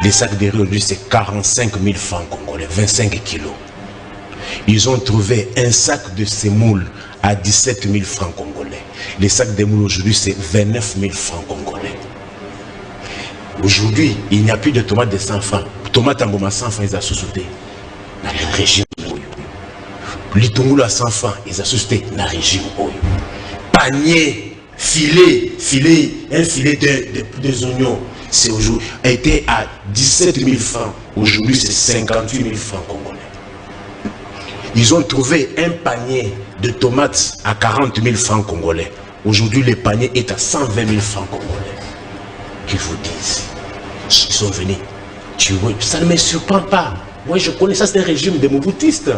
Les sacs de riz aujourd'hui, c'est 45 000 francs congolais, 25 kilos. Ils ont trouvé un sac de semoule à 17 000 francs congolais. Les sacs de semoule aujourd'hui, c'est 29 000 francs congolais. Aujourd'hui, il n'y a plus de tomates de 100 francs. Tomates en boma 100 francs, ils ont sous-sauté. Dans le régime. Les tomates à 100 francs, ils ont sous-sauté dans le régime. Panier, un filet des oignons, c'est aujourd'hui a été à 17 000 francs. Aujourd'hui, c'est 58 000 francs congolais. Ils ont trouvé un panier de tomates à 40 000 francs congolais. Aujourd'hui, le panier est à 120 000 francs congolais. Qu'ils vous disent, ils sont venus. Tu vois, ça ne me surprend pas. Moi, je connais ça, c'est un régime de Mobutistes.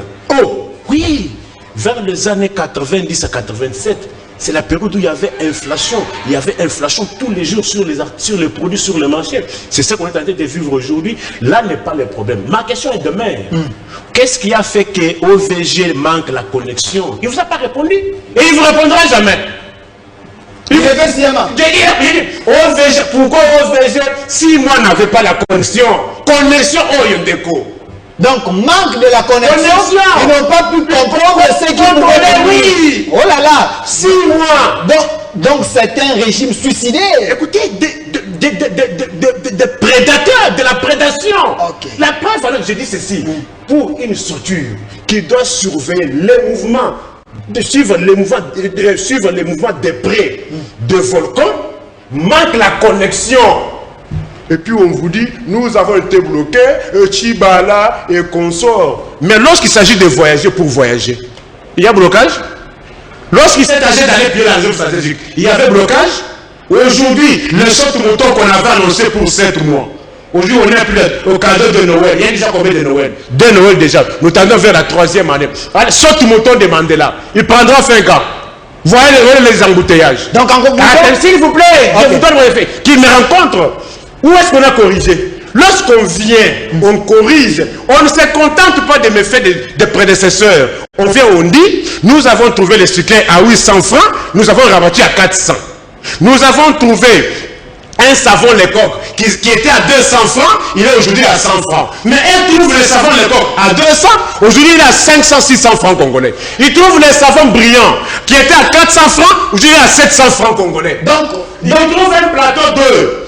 Oh, oui, vers les années 90 à 87. C'est la période où il y avait inflation. Il y avait inflation tous les jours sur les produits sur le marché. C'est ce qu'on est en train de vivre aujourd'hui. Là n'est pas le problème. Ma question est demain. Qu'est-ce qui a fait que OVG manque la connexion? Il ne vous a pas répondu. Et il ne vous répondra jamais. Il répète sciemment. OVG, pourquoi OVG, si moi n'avais pas la connexion au Yondeko? Donc, manque de la connexion, ils n'ont pas pu comprendre ce qu'ils voulaient. Oui. Oh là là, 6 mois. Donc c'est un régime suicidaire. Écoutez, des prédateurs, de la prédation. La preuve, alors je dis ceci, pour une structure qui doit surveiller les mouvements, suivre les mouvements des près de volcans, manque la connexion. Et puis on vous dit, nous avons été bloqués, Chibala et consorts. Mais lorsqu'il s'agit de voyager pour voyager, il y a blocage. Lorsqu'il s'agit d'aller pied la zone stratégique, il y avait blocage. Aujourd'hui, le saute-mouton qu'on avait annoncé pour 7 mois, aujourd'hui on est plus au cadeau de Noël. Il y a déjà combien de Noël? 2 Noël déjà. Nous tendons vers la 3e année. Allez, saute-mouton de Mandela, il prendra 5 ans. Voyez les embouteillages. Donc en conclusion, s'il vous plaît, je vous donne mon effet. Qu'il me rencontre. Où est-ce qu'on a corrigé? Lorsqu'on vient, on corrige. On ne se contente pas de méfaits des prédécesseurs. On vient, on dit, nous avons trouvé les sucrés à 800 francs, nous avons rabattu à 400. Nous avons trouvé un savon Lecoq qui était à 200 francs, il est aujourd'hui à 100 francs. Mais elle trouve le savon Lecoq à 200, aujourd'hui il est à 500, 600 francs congolais. Il trouve le savon Brillant qui était à 400 francs, aujourd'hui il est à 700 francs congolais. Donc, il trouve un plateau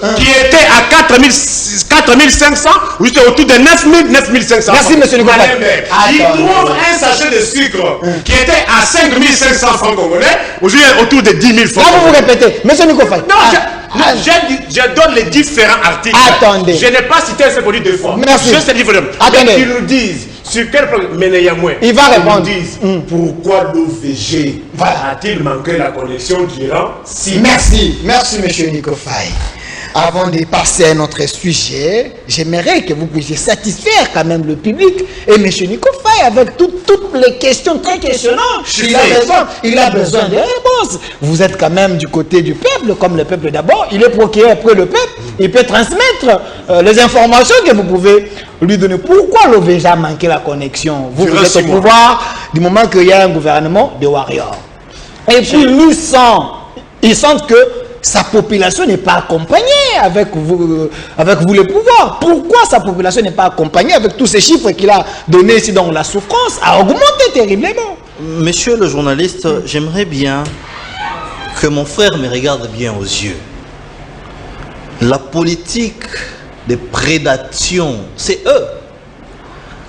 2 qui était à 4500, aujourd'hui autour de 9000, 9500. Merci, monsieur le gouverneur. Il trouve un sachet de sucre qui était à 5500 francs congolais, aujourd'hui autour de 10 000 francs. Là, vous répétez, monsieur Nikofay. Non, je donne les différents articles. Attendez. Je n'ai pas cité ce produit deux fois. Merci. Juste les différents. Attendez. Qu'ils nous disent sur quel problème. Mais il va répondre. Ils nous disent pourquoi l'OVG a-t-il manqué la connexion durant 6 mois. Merci, monsieur Nikofay. Avant de passer à notre sujet, j'aimerais que vous puissiez satisfaire quand même le public. Et M. Nikofay, avec toutes les questions très questionnantes, il a besoin de réponses. Vous êtes quand même du côté du peuple, comme le peuple d'abord. Il est procuré après le peuple. Il peut transmettre les informations que vous pouvez lui donner. Pourquoi l'OVG a manqué la connexion? Vous êtes au pouvoir du moment qu'il y a un gouvernement de warriors. Et puis, ils sentent que sa population n'est pas accompagnée avec vous les pouvoirs. Pourquoi sa population n'est pas accompagnée avec tous ces chiffres qu'il a donnés ici? Donc la souffrance a augmenté terriblement. Monsieur le journaliste, j'aimerais bien que mon frère me regarde bien aux yeux. La politique de prédation, c'est eux.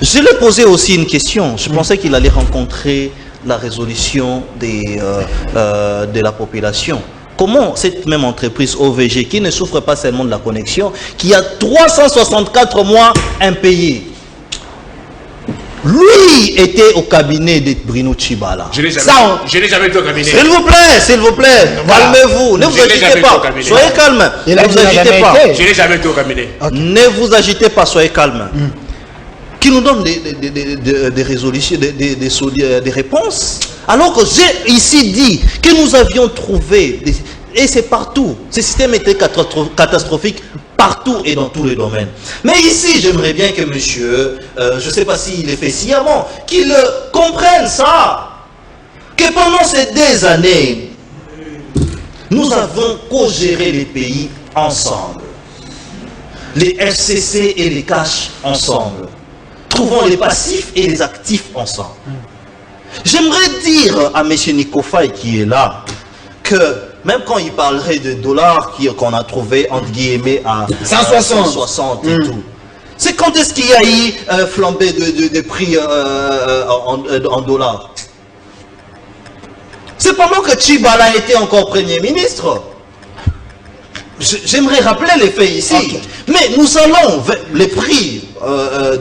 Je lui ai posé aussi une question. Je pensais qu'il allait rencontrer la résolution de la population. Comment cette même entreprise OVG, qui ne souffre pas seulement de la connexion, qui a 364 mois impayés, lui était au cabinet de Bruno Tshibala. Je n'ai jamais été au cabinet. S'il vous plaît, calmez-vous, ne vous agitez pas, soyez calme. Ne vous agitez pas. Je n'ai jamais été au cabinet. Ne vous agitez pas, soyez calme. Qui nous donne des résolutions, des réponses. Alors que j'ai ici dit que nous avions trouvé, et c'est partout, ce système était catastrophique partout et dans tous les domaines. Mais ici, j'aimerais bien que monsieur, je ne sais pas s'il est fait sciemment, qu'il comprenne ça. Que pendant ces 2 années, nous avons co-géré les pays ensemble. Les FCC et les cash ensemble. Trouvons les passifs et les actifs ensemble. J'aimerais dire à M. Nikofay qui est là que même quand il parlerait de dollars qu'on a trouvé entre guillemets à 160 et tout, c'est quand est-ce qu'il y a eu flambée de prix en dollars? C'est pendant que Tshibala était encore Premier ministre. J'aimerais rappeler les faits ici. Okay. Mais nous allons vers les prix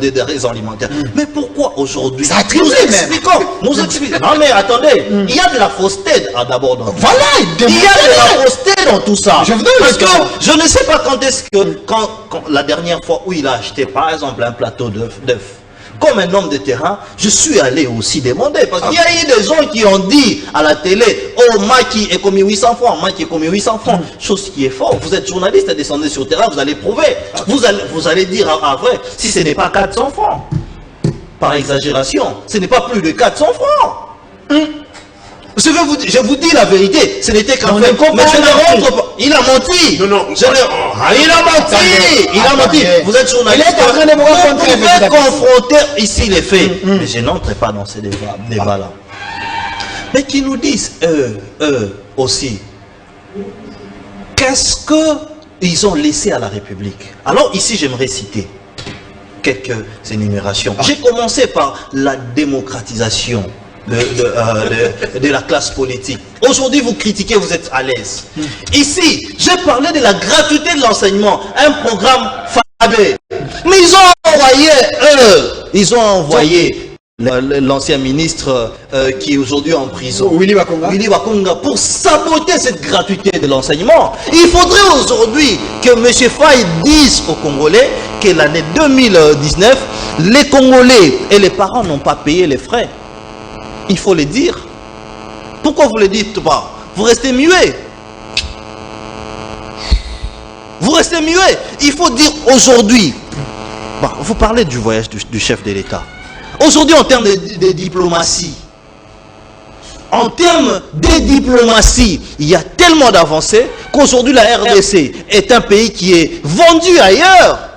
des denrées alimentaires. Mais pourquoi aujourd'hui? Nous expliquons. Non mais attendez, il y a de la fausseté d'abord dans voilà, il y a de la fausseté dans tout ça. Parce que je ne sais pas quand est-ce que quand la dernière fois où il a acheté par exemple un plateau d'œufs, comme un homme de terrain, je suis allé aussi demander. Parce qu'il y a eu des gens qui ont dit à la télé, oh, Maki est commis 800 francs, Maki est commis 800 francs. Chose qui est fort. Vous êtes journaliste, descendez sur le terrain, vous allez prouver. Vous allez dire à vrai, si ce n'est pas 400 francs. Par exagération, ce n'est pas plus de 400 francs. Je vous dis la vérité, ce n'était qu'un fait. Mais je ne rentre pas. Il a menti. Non. Il a menti. Vous êtes journaliste. Il est en train de vous pouvez confronter ici les faits. Mais je n'entre pas dans ces débats-là. Mais qui nous disent, eux aussi, qu'est-ce qu'ils ont laissé à la République? Alors ici, j'aimerais citer quelques énumérations. J'ai commencé par la démocratisation de la classe politique. Aujourd'hui, vous critiquez, vous êtes à l'aise. Ici, j'ai parlé de la gratuité de l'enseignement, un programme fabé. Mais ils ont envoyé l'ancien ministre qui est aujourd'hui en prison, Willy Wakonga, pour saboter cette gratuité de l'enseignement. Il faudrait aujourd'hui que M. Faye dise aux Congolais que l'année 2019, les Congolais et les parents n'ont pas payé les frais. Il faut le dire. Pourquoi vous ne le dites pas? Vous restez muet. Vous restez muet. Il faut dire aujourd'hui. Bon, vous parlez du voyage du chef de l'État. Aujourd'hui, en termes de diplomatie, il y a tellement d'avancées qu'aujourd'hui la RDC est un pays qui est vendu ailleurs.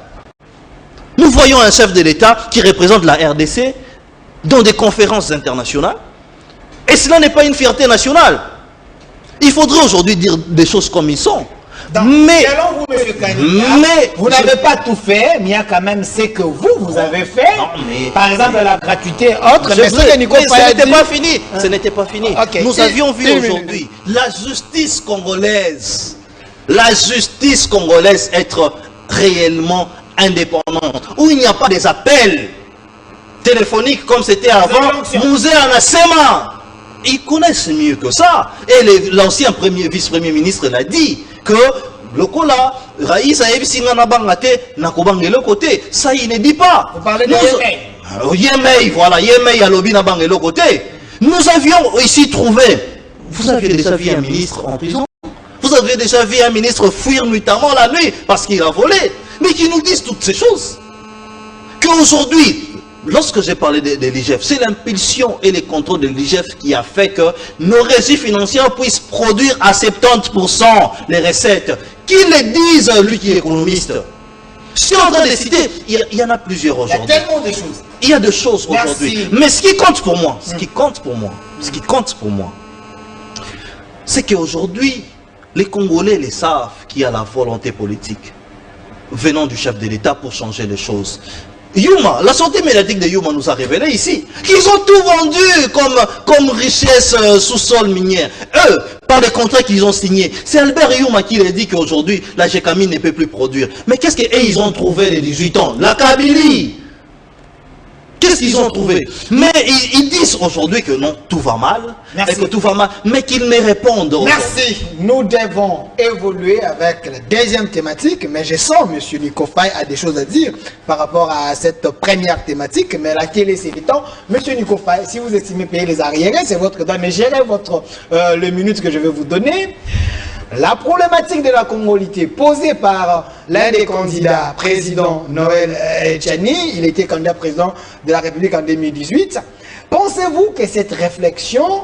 Nous voyons un chef de l'État qui représente la RDC dans des conférences internationales. Et cela n'est pas une fierté nationale. Il faudrait aujourd'hui dire des choses comme ils sont. Mais, selon vous, M. Kanyika, vous n'avez pas tout fait, mais il y a quand même ce que vous avez fait. Non, mais, par exemple, la gratuité, autre. Mais ce n'était pas fini. Ce n'était pas fini. Okay. Nous avions vu aujourd'hui la justice congolaise être réellement indépendante, où il n'y a pas des appels téléphoniques comme c'était avant. Mouzé Anasema, ils connaissent mieux que ça. Et l'ancien vice-premier ministre l'a dit que le Kola, Raïs a le côté. Ça, il ne dit pas. Vous parlez de Yemei, voilà, Yemei à l'Obi Nabang et le côté. Nous avions ici trouvé. Vous aviez déjà vu un ministre en prison? Vous avez déjà vu un ministre fuir nuitamment la nuit parce qu'il a volé? Mais qui nous disent toutes ces choses. Qu'aujourd'hui, lorsque j'ai parlé de l'IGF, c'est l'impulsion et les contrôles de l'IGF qui a fait que nos régies financières puissent produire à 70% les recettes. Qu'ils le disent, lui qui est économiste. Je suis en train de citer, il y en a plusieurs aujourd'hui. Il y a tellement de choses. Il y a des choses aujourd'hui. Mais ce qui compte pour moi, ce qui compte pour moi, c'est qu'aujourd'hui, les Congolais les savent qu'il y a la volonté politique venant du chef de l'État pour changer les choses. Yuma, la santé médiatique de Yuma nous a révélé ici qu'ils ont tout vendu comme richesse sous-sol minière. Eux, par les contrats qu'ils ont signés, c'est Albert Yuma qui leur dit qu'aujourd'hui, la GECAMI ne peut plus produire. Mais qu'est-ce qu'ils ont trouvé les 18 ans? La Kabylie. Qu'est-ce qu'ils ont trouvé? Mais ils disent aujourd'hui que non, tout va mal, et que tout va mal, mais qu'ils me répondent. Merci. Nous devons évoluer avec la deuxième thématique, mais je sens M. Nico Faye a des choses à dire par rapport à cette première thématique, mais laquelle est le temps. M. Nico Faye, si vous estimez payer les arriérés, c'est votre droit, mais gérez le minute que je vais vous donner. La problématique de la congolité posée par l'un des candidats, président Noël Tchani, il était candidat président de la République en 2018. Pensez-vous que cette réflexion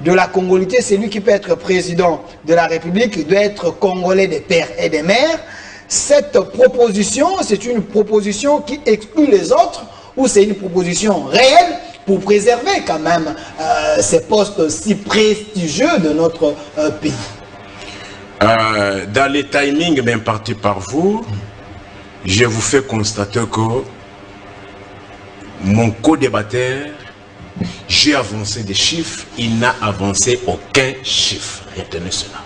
de la congolité, c'est lui qui peut être président de la République, doit être congolais des pères et des mères? Cette proposition, c'est une proposition qui exclut les autres ou c'est une proposition réelle pour préserver quand même ces postes si prestigieux de notre pays? Dans les timings même partis par vous, je vous fais constater que mon co-débatteur, j'ai avancé des chiffres, il n'a avancé aucun chiffre. Retenez cela.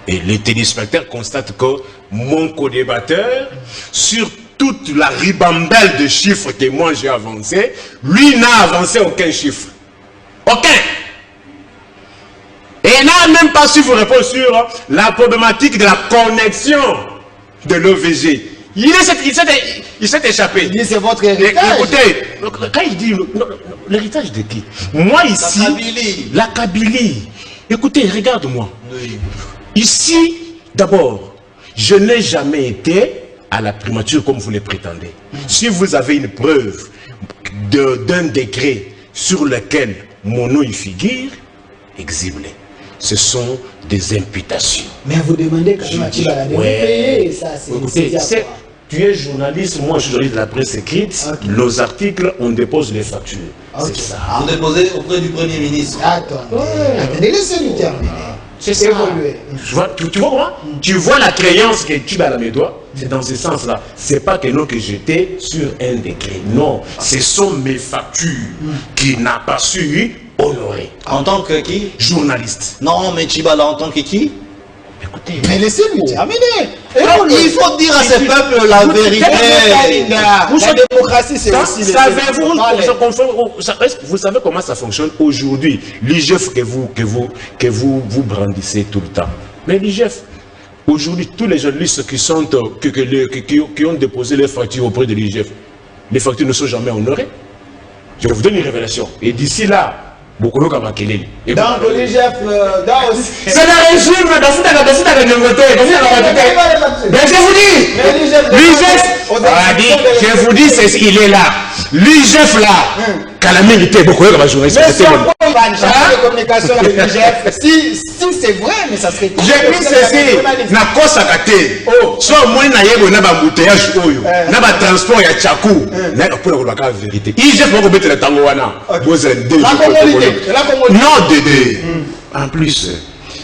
Et les téléspectateurs constatent que mon co-débatteur, sur toute la ribambelle de chiffres que moi j'ai avancé, lui n'a avancé aucun chiffre. Aucun. Et il n'a même pas su vous répondre sur la problématique de la connexion de l'OVG. Il s'est échappé. Il dit c'est votre héritage. Écoutez, quand il dit l'héritage de qui? Moi ici, la Kabylie. Écoutez, regarde-moi. Oui. Ici, d'abord, je n'ai jamais été à la primature comme vous le prétendez. Si vous avez une preuve d'un décret sur lequel mon nom y figure, exhibe-les. Ce sont des imputations. Mais vous demandez quand même à la payer, ça c'est... Tu es journaliste, moi je suis journaliste de la presse écrite. Okay. Nos articles, on dépose les factures. Okay. C'est ça. Vous déposez auprès du Premier ministre. Attendez, laissez-nous terminer. C'est ça. Tu vois moi? Tu vois la créance que tu as à mes doigts? C'est dans ce sens-là. C'est pas que non que j'étais sur un décret. Non, ce sont mes factures qui n'a pas su honorer. En tant que qui? Journaliste. Non, mais Tchibala en tant que qui? Écoutez. Mais laissez-lui terminer. Il faut dire à ces peuples la vérité. La démocratie, c'est aussi... Vous savez comment ça fonctionne aujourd'hui? L'IGF que vous brandissez tout le temps. Mais l'IGF, aujourd'hui, tous les journalistes qui ont déposé les factures auprès de l'IGF, les factures ne sont jamais honorées. Je vous donne une révélation. Et d'ici là, beaucoup de gens ont été dans l'IGF, c'est le régime, je vous dis, il est là. L'IGF là, Kalamé était beaucoup de journalistes. fan, chargé de communication avec l'IGF. Si c'est vrai, mais ça serait... J'ai mis ceci, na kosa kate. So moi na yebo na ba embouteillage oyo, na ba transport ya Tchakou, na ko pour la vérité. IGF va mettre le tango wana. Vous êtes deux. Non Dédé. En plus,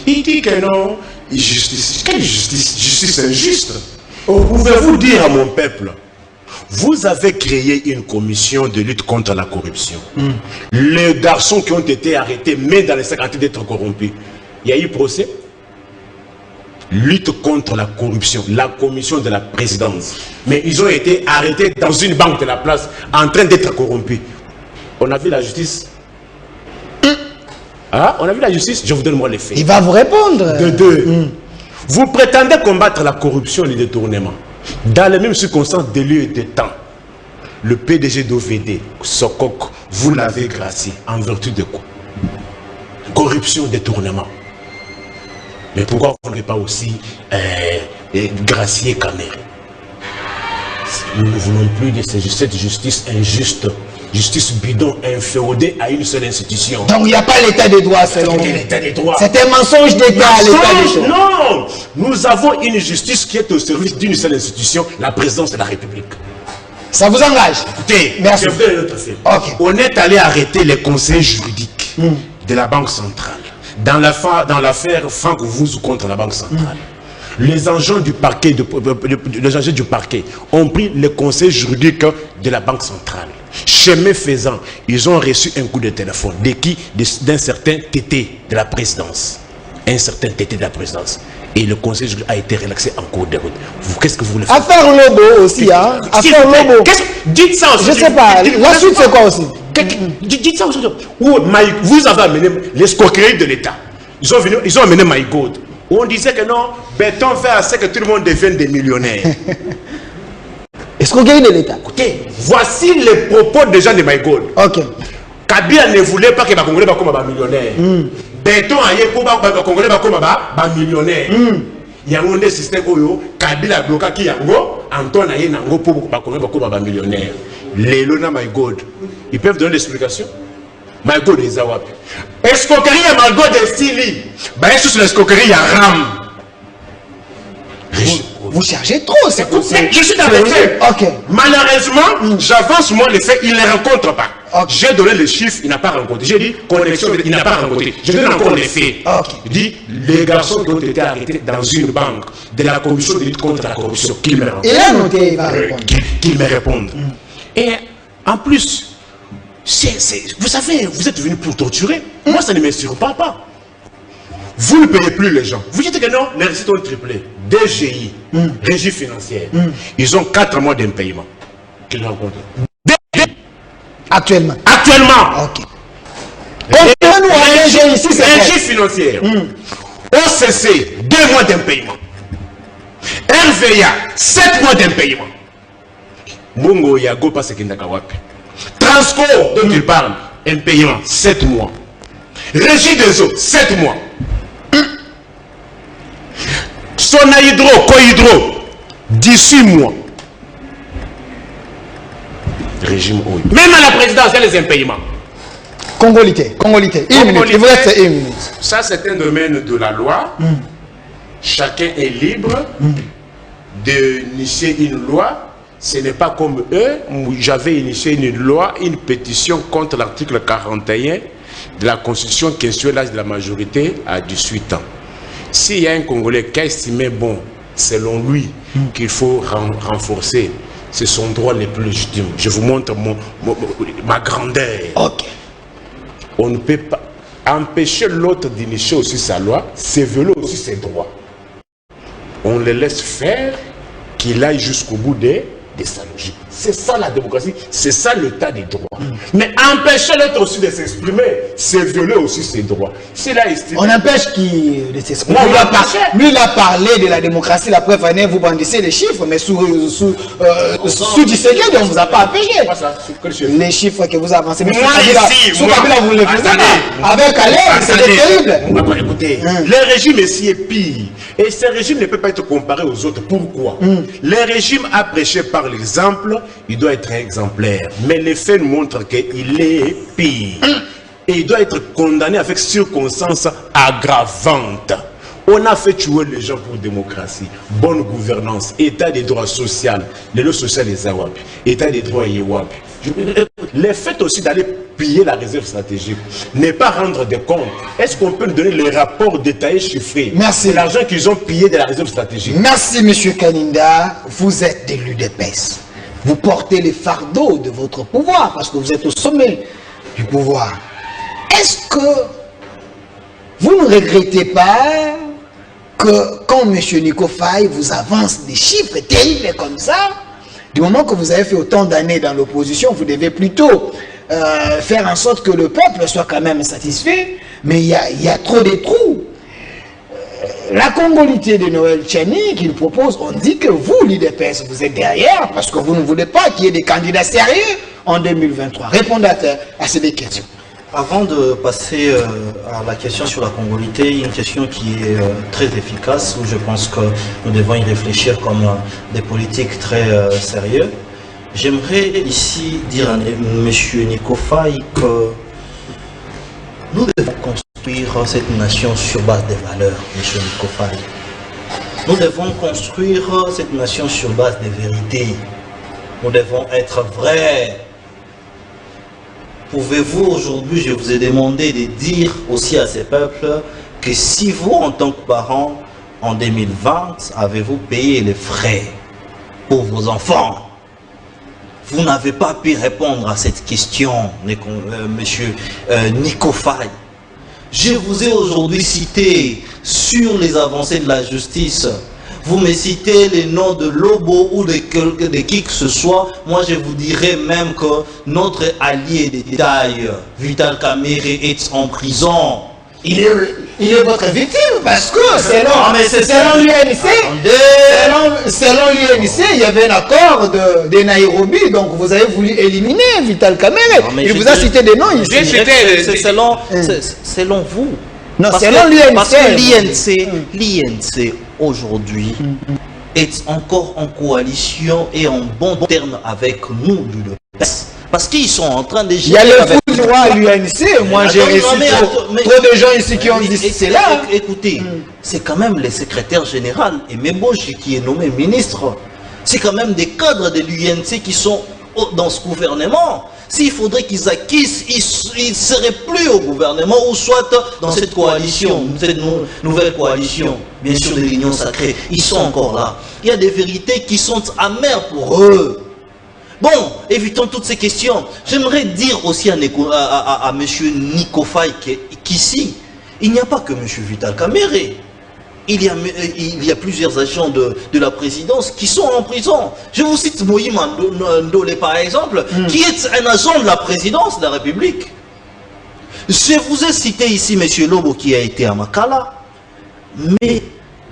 il dit que non, justice. Quelle justice? Justice injuste. Pouvez-vous dire à mon peuple, vous avez créé une commission de lutte contre la corruption. Les garçons qui ont été arrêtés, mais dans les 50 d'être corrompus, il y a eu procès. Lutte contre la corruption, la commission de la présidence. Mais ils ont été arrêtés dans une banque de la place, en train d'être corrompus. On a vu la justice. Ah, on a vu la justice, je vous donne moi les faits. Il va vous répondre. De deux. Vous prétendez combattre la corruption et le détournement. Dans les mêmes circonstances de lieu et de temps, le PDG d'OVD, Sokok, vous l'avez gracié. En vertu de quoi? Corruption, détournement. Mais pourquoi vous ne voulez pas aussi gracier Kamere? Nous ne voulons plus de cette justice injuste, justice bidon inféodée à une seule institution. Donc il n'y a pas l'état des droits selon vous. L'état des droits. C'est un mensonge d'État à l'état des droits. Non, nous avons une justice qui est au service d'une seule institution, la présidence de la République. Ça vous engage? Écoutez, merci. Okay. On est allé arrêter les conseils juridiques de la Banque centrale. Dans l'affaire Franck Ouzou contre la Banque centrale. Les agents du parquet, ont pris les conseils juridiques de la Banque centrale. Chemin faisant, ils ont reçu un coup de téléphone d'un certain tété de la présidence. Un certain tété de la présidence. Et le conseil juridique a été relaxé en cours de route. Qu'est-ce que vous voulez faire? Affaire Lobo aussi, hein? Affaire Lobo. Dites ça aussi. Je sais pas. La suite, c'est quoi aussi? Dites ça aussi. Vous avez amené l'escroquerie de l'État. Ils ont amené MyGod. On disait que non, béton fait assez que tout le monde devienne des millionnaires. Escroquerie de l'État. Écoutez, voici les propos des gens de MyGod. Ok. Kabila ne voulait pas que les Congolais soient comme des millionnaires. Béton a été pour que les Congolais soient comme des millionnaires. Il y a un système où Kabila bloqué qui yango, Antoine a yango pour que les Congolais soient comme des millionnaires. Les Lona MyGod, ils peuvent donner l'explication. MyGod est Zawap. Escroquerie à MyGod est Stili. Est-ce que l'escroquerie à Ram? Vous chargez trop, c'est quoi? Je suis dans les faits. Ok. Malheureusement, j'avance moi les faits, il ne les rencontre pas. Okay. J'ai donné les chiffres, il n'a pas rencontré. J'ai dit connexion, il n'a pas rencontré. Je donne encore les faits. Okay. Je dis les garçons qui ont été arrêtés dans une banque de la commission de lutte contre la corruption, qu'ils me répondent. Et là, noté, il va répondre. Qu'ils me répondent. Et en plus, vous savez, vous êtes venus pour torturer. Moi, ça ne me surprend pas. Vous ne payez plus les gens. Vous dites que non, les recettes ont triplé. DGI, régie financière, ils ont 4 mois d'impayement qu'ils rencontrent. Actuellement. Ok. Régie financière. OCC, 2 mois d'impayement. RVA, 7 mois d'impayement. Mongo Yago passe Kindakawapi. Transco, dont il parle, impayement, 7 mois. Régie des eaux, 7 mois. Sonahydro, Cohydro, 18 mois. Régime OU. Même à la présidence, il y a les impayements. Congolité. Une minute. Il vous reste 1 minute. Ça, c'est un domaine de la loi. Chacun est libre d'initier une loi. Ce n'est pas comme eux. J'avais initié une loi, une pétition contre l'article 41 de la Constitution qui institue l'âge de la majorité à 18 ans. S'il y a un Congolais qui a estimé bon, selon lui, qu'il faut renforcer, c'est son droit le plus légitime. Je vous montre ma grandeur. Ok. On ne peut pas empêcher l'autre d'initier aussi sa loi, c'est violer aussi ses droits. On le laisse faire, qu'il aille jusqu'au bout de sa logique. C'est ça la démocratie, c'est ça l'état des droits. Mais empêcher l'autre aussi de s'exprimer, c'est violer aussi ses droits. On empêche qui de s'exprimer. Lui, il a parlé de la démocratie, la preuve année, vous bandissez les chiffres, mais sous Tshisekedi, on ne vous a pas empêché. Les chiffres que vous avancez. Mais sous Kabila, vous ne les faisiez pas. Avec Alain, c'était terrible. Écoutez, le régime ici est pire. Et ce régime ne peut pas être comparé aux autres. Pourquoi? Le régime a prêché par l'exemple, il doit être exemplaire. Mais les faits nous montrent qu'il est pire. et il doit être condamné avec circonstances aggravantes. On a fait tuer les gens pour démocratie, bonne gouvernance, état des droits sociaux, les lois sociales des Awapi, état des droits Yewapi. Le fait aussi d'aller piller la réserve stratégique, ne pas rendre des comptes. Est-ce qu'on peut nous donner les rapports détaillés chiffrés? Merci. C'est l'argent qu'ils ont pillé de la réserve stratégique. Merci, M. Kaninda. Vous êtes de l'UDPS. Vous portez les fardeaux de votre pouvoir parce que vous êtes au sommet du pouvoir. Est-ce que vous ne regrettez pas que quand M. Nico Faye vous avance des chiffres terribles comme ça, du moment que vous avez fait autant d'années dans l'opposition, vous devez plutôt faire en sorte que le peuple soit quand même satisfait, mais il y a trop de trous. La congolité de Noël Tchani qu'il propose, on dit que vous, l'UDPS, vous êtes derrière parce que vous ne voulez pas qu'il y ait des candidats sérieux en 2023. Répondez à ces deux questions. Avant de passer à la question sur la congolité, il y a une question qui est très efficace, où je pense que nous devons y réfléchir comme des politiques très sérieux. J'aimerais ici dire à M. Nico Faye que nous devons construire cette nation sur base des valeurs, M. Nico Faye. Nous devons construire cette nation sur base des vérités. Nous devons être vrais. Pouvez-vous aujourd'hui, je vous ai demandé de dire aussi à ces peuples que si vous, en tant que parents, en 2020, avez-vous payé les frais pour vos enfants? Vous n'avez pas pu répondre à cette question, monsieur Nico Faye. Je vous ai aujourd'hui cité sur les avancées de la justice. Vous me citez les noms de Lobo ou de qui que ce soit. Moi, je vous dirais même que notre allié de taille, Vital Kamerhe, est en prison. Il est votre victime parce que selon l'UNC, il y avait un accord de Nairobi, donc vous avez voulu éliminer Vital Kamerhe. Il vous a cité des noms ici. C'est selon vous. Non, selon l'UNC. Parce que l'INC aujourd'hui est encore en coalition et en bon terme avec nous, l'UDPS. Parce qu'ils sont en train de gérer. Il y a le fou du roi à l'UNC. Moi, j'ai reçu trop de gens ici qui ont dit c'est là. Écoutez, c'est quand même le secrétaire général et Meboshi qui est nommé ministre. C'est quand même des cadres de l'UNC qui sont dans ce gouvernement. S'il faudrait qu'ils acquissent, ils ne seraient plus au gouvernement ou soit dans cette coalition, cette nouvelle coalition, bien sûr de l'Union sacrée. Ils sont encore là. Il y a des vérités qui sont amères pour eux. Bon, évitons toutes ces questions. J'aimerais dire aussi à M. Nico Faye qu'ici, il n'y a pas que M. Vital Kamerhe. Il y a plusieurs agents de la présidence qui sont en prison. Je vous cite Moïse Ndole par exemple, qui est un agent de la présidence de la République. Je vous ai cité ici M. Lobo qui a été à Makala. Mais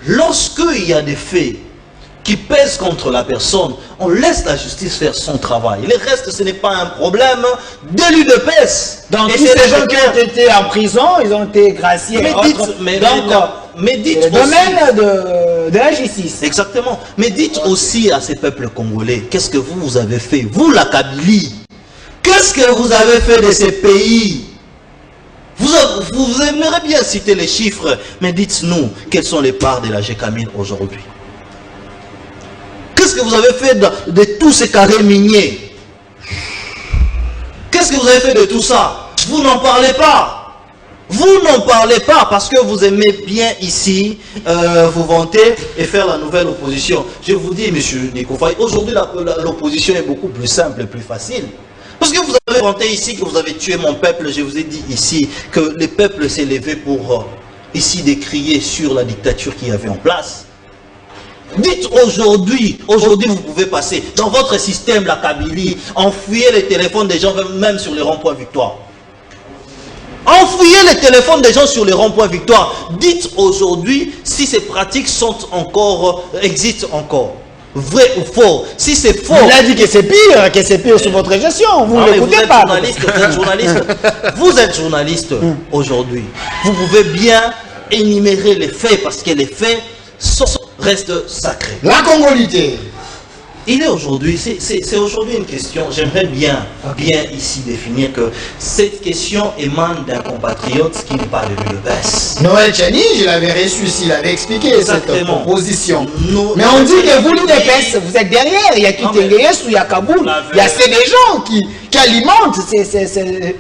lorsqu'il y a des faits qui pèsent contre la personne, on laisse la justice faire son travail. Le reste, ce n'est pas un problème de l'UDPS. Donc, tous ces gens qui ont été en prison, ils ont été graciés. Mais dites le domaine de la justice. Exactement. Mais dites aussi à ces peuples congolais, qu'est-ce que vous avez fait? Vous, la Kabylie, qu'est-ce que vous avez fait de ces pays? Vous aimeriez bien citer les chiffres, mais dites-nous, quelles sont les parts de la GECAMIN aujourd'hui? Qu'est-ce que vous avez fait de tous ces carrés miniers? Qu'est-ce que vous avez fait de tout ça? Vous n'en parlez pas. Vous n'en parlez pas parce que vous aimez bien ici vous vanter et faire la nouvelle opposition. Je vous dis, M. Nico Faye, aujourd'hui l'opposition est beaucoup plus simple et plus facile. Parce que vous avez vanté ici que vous avez tué mon peuple. Je vous ai dit ici que le peuple s'est levé pour ici décrier sur la dictature qu'il y avait en place. Dites aujourd'hui, vous pouvez passer dans votre système, la Kabylie, enfouiller les téléphones des gens, même sur les ronds-points Victoire. Enfouiller les téléphones des gens sur les ronds-points Victoire. Dites aujourd'hui si ces pratiques existent encore. Vrai ou faux? Si c'est faux... Il a dit que c'est pire sous votre gestion. Vous ne l'écoutez pas. Vous êtes journaliste aujourd'hui. Vous pouvez bien énumérer les faits parce que les faits restent sacrés. La congolité. Il est aujourd'hui, c'est aujourd'hui une question, j'aimerais bien ici définir que cette question émane d'un compatriote qui n'est pas de l'UDPS. Noël Tchani, je l'avais reçu ici, il avait expliqué Exactement. cette proposition. Mais on dit que vous, l'UDPS, vous êtes derrière. Il y a Kitengeyes ou il y a Kaboul. Il y a ces des gens qui alimentent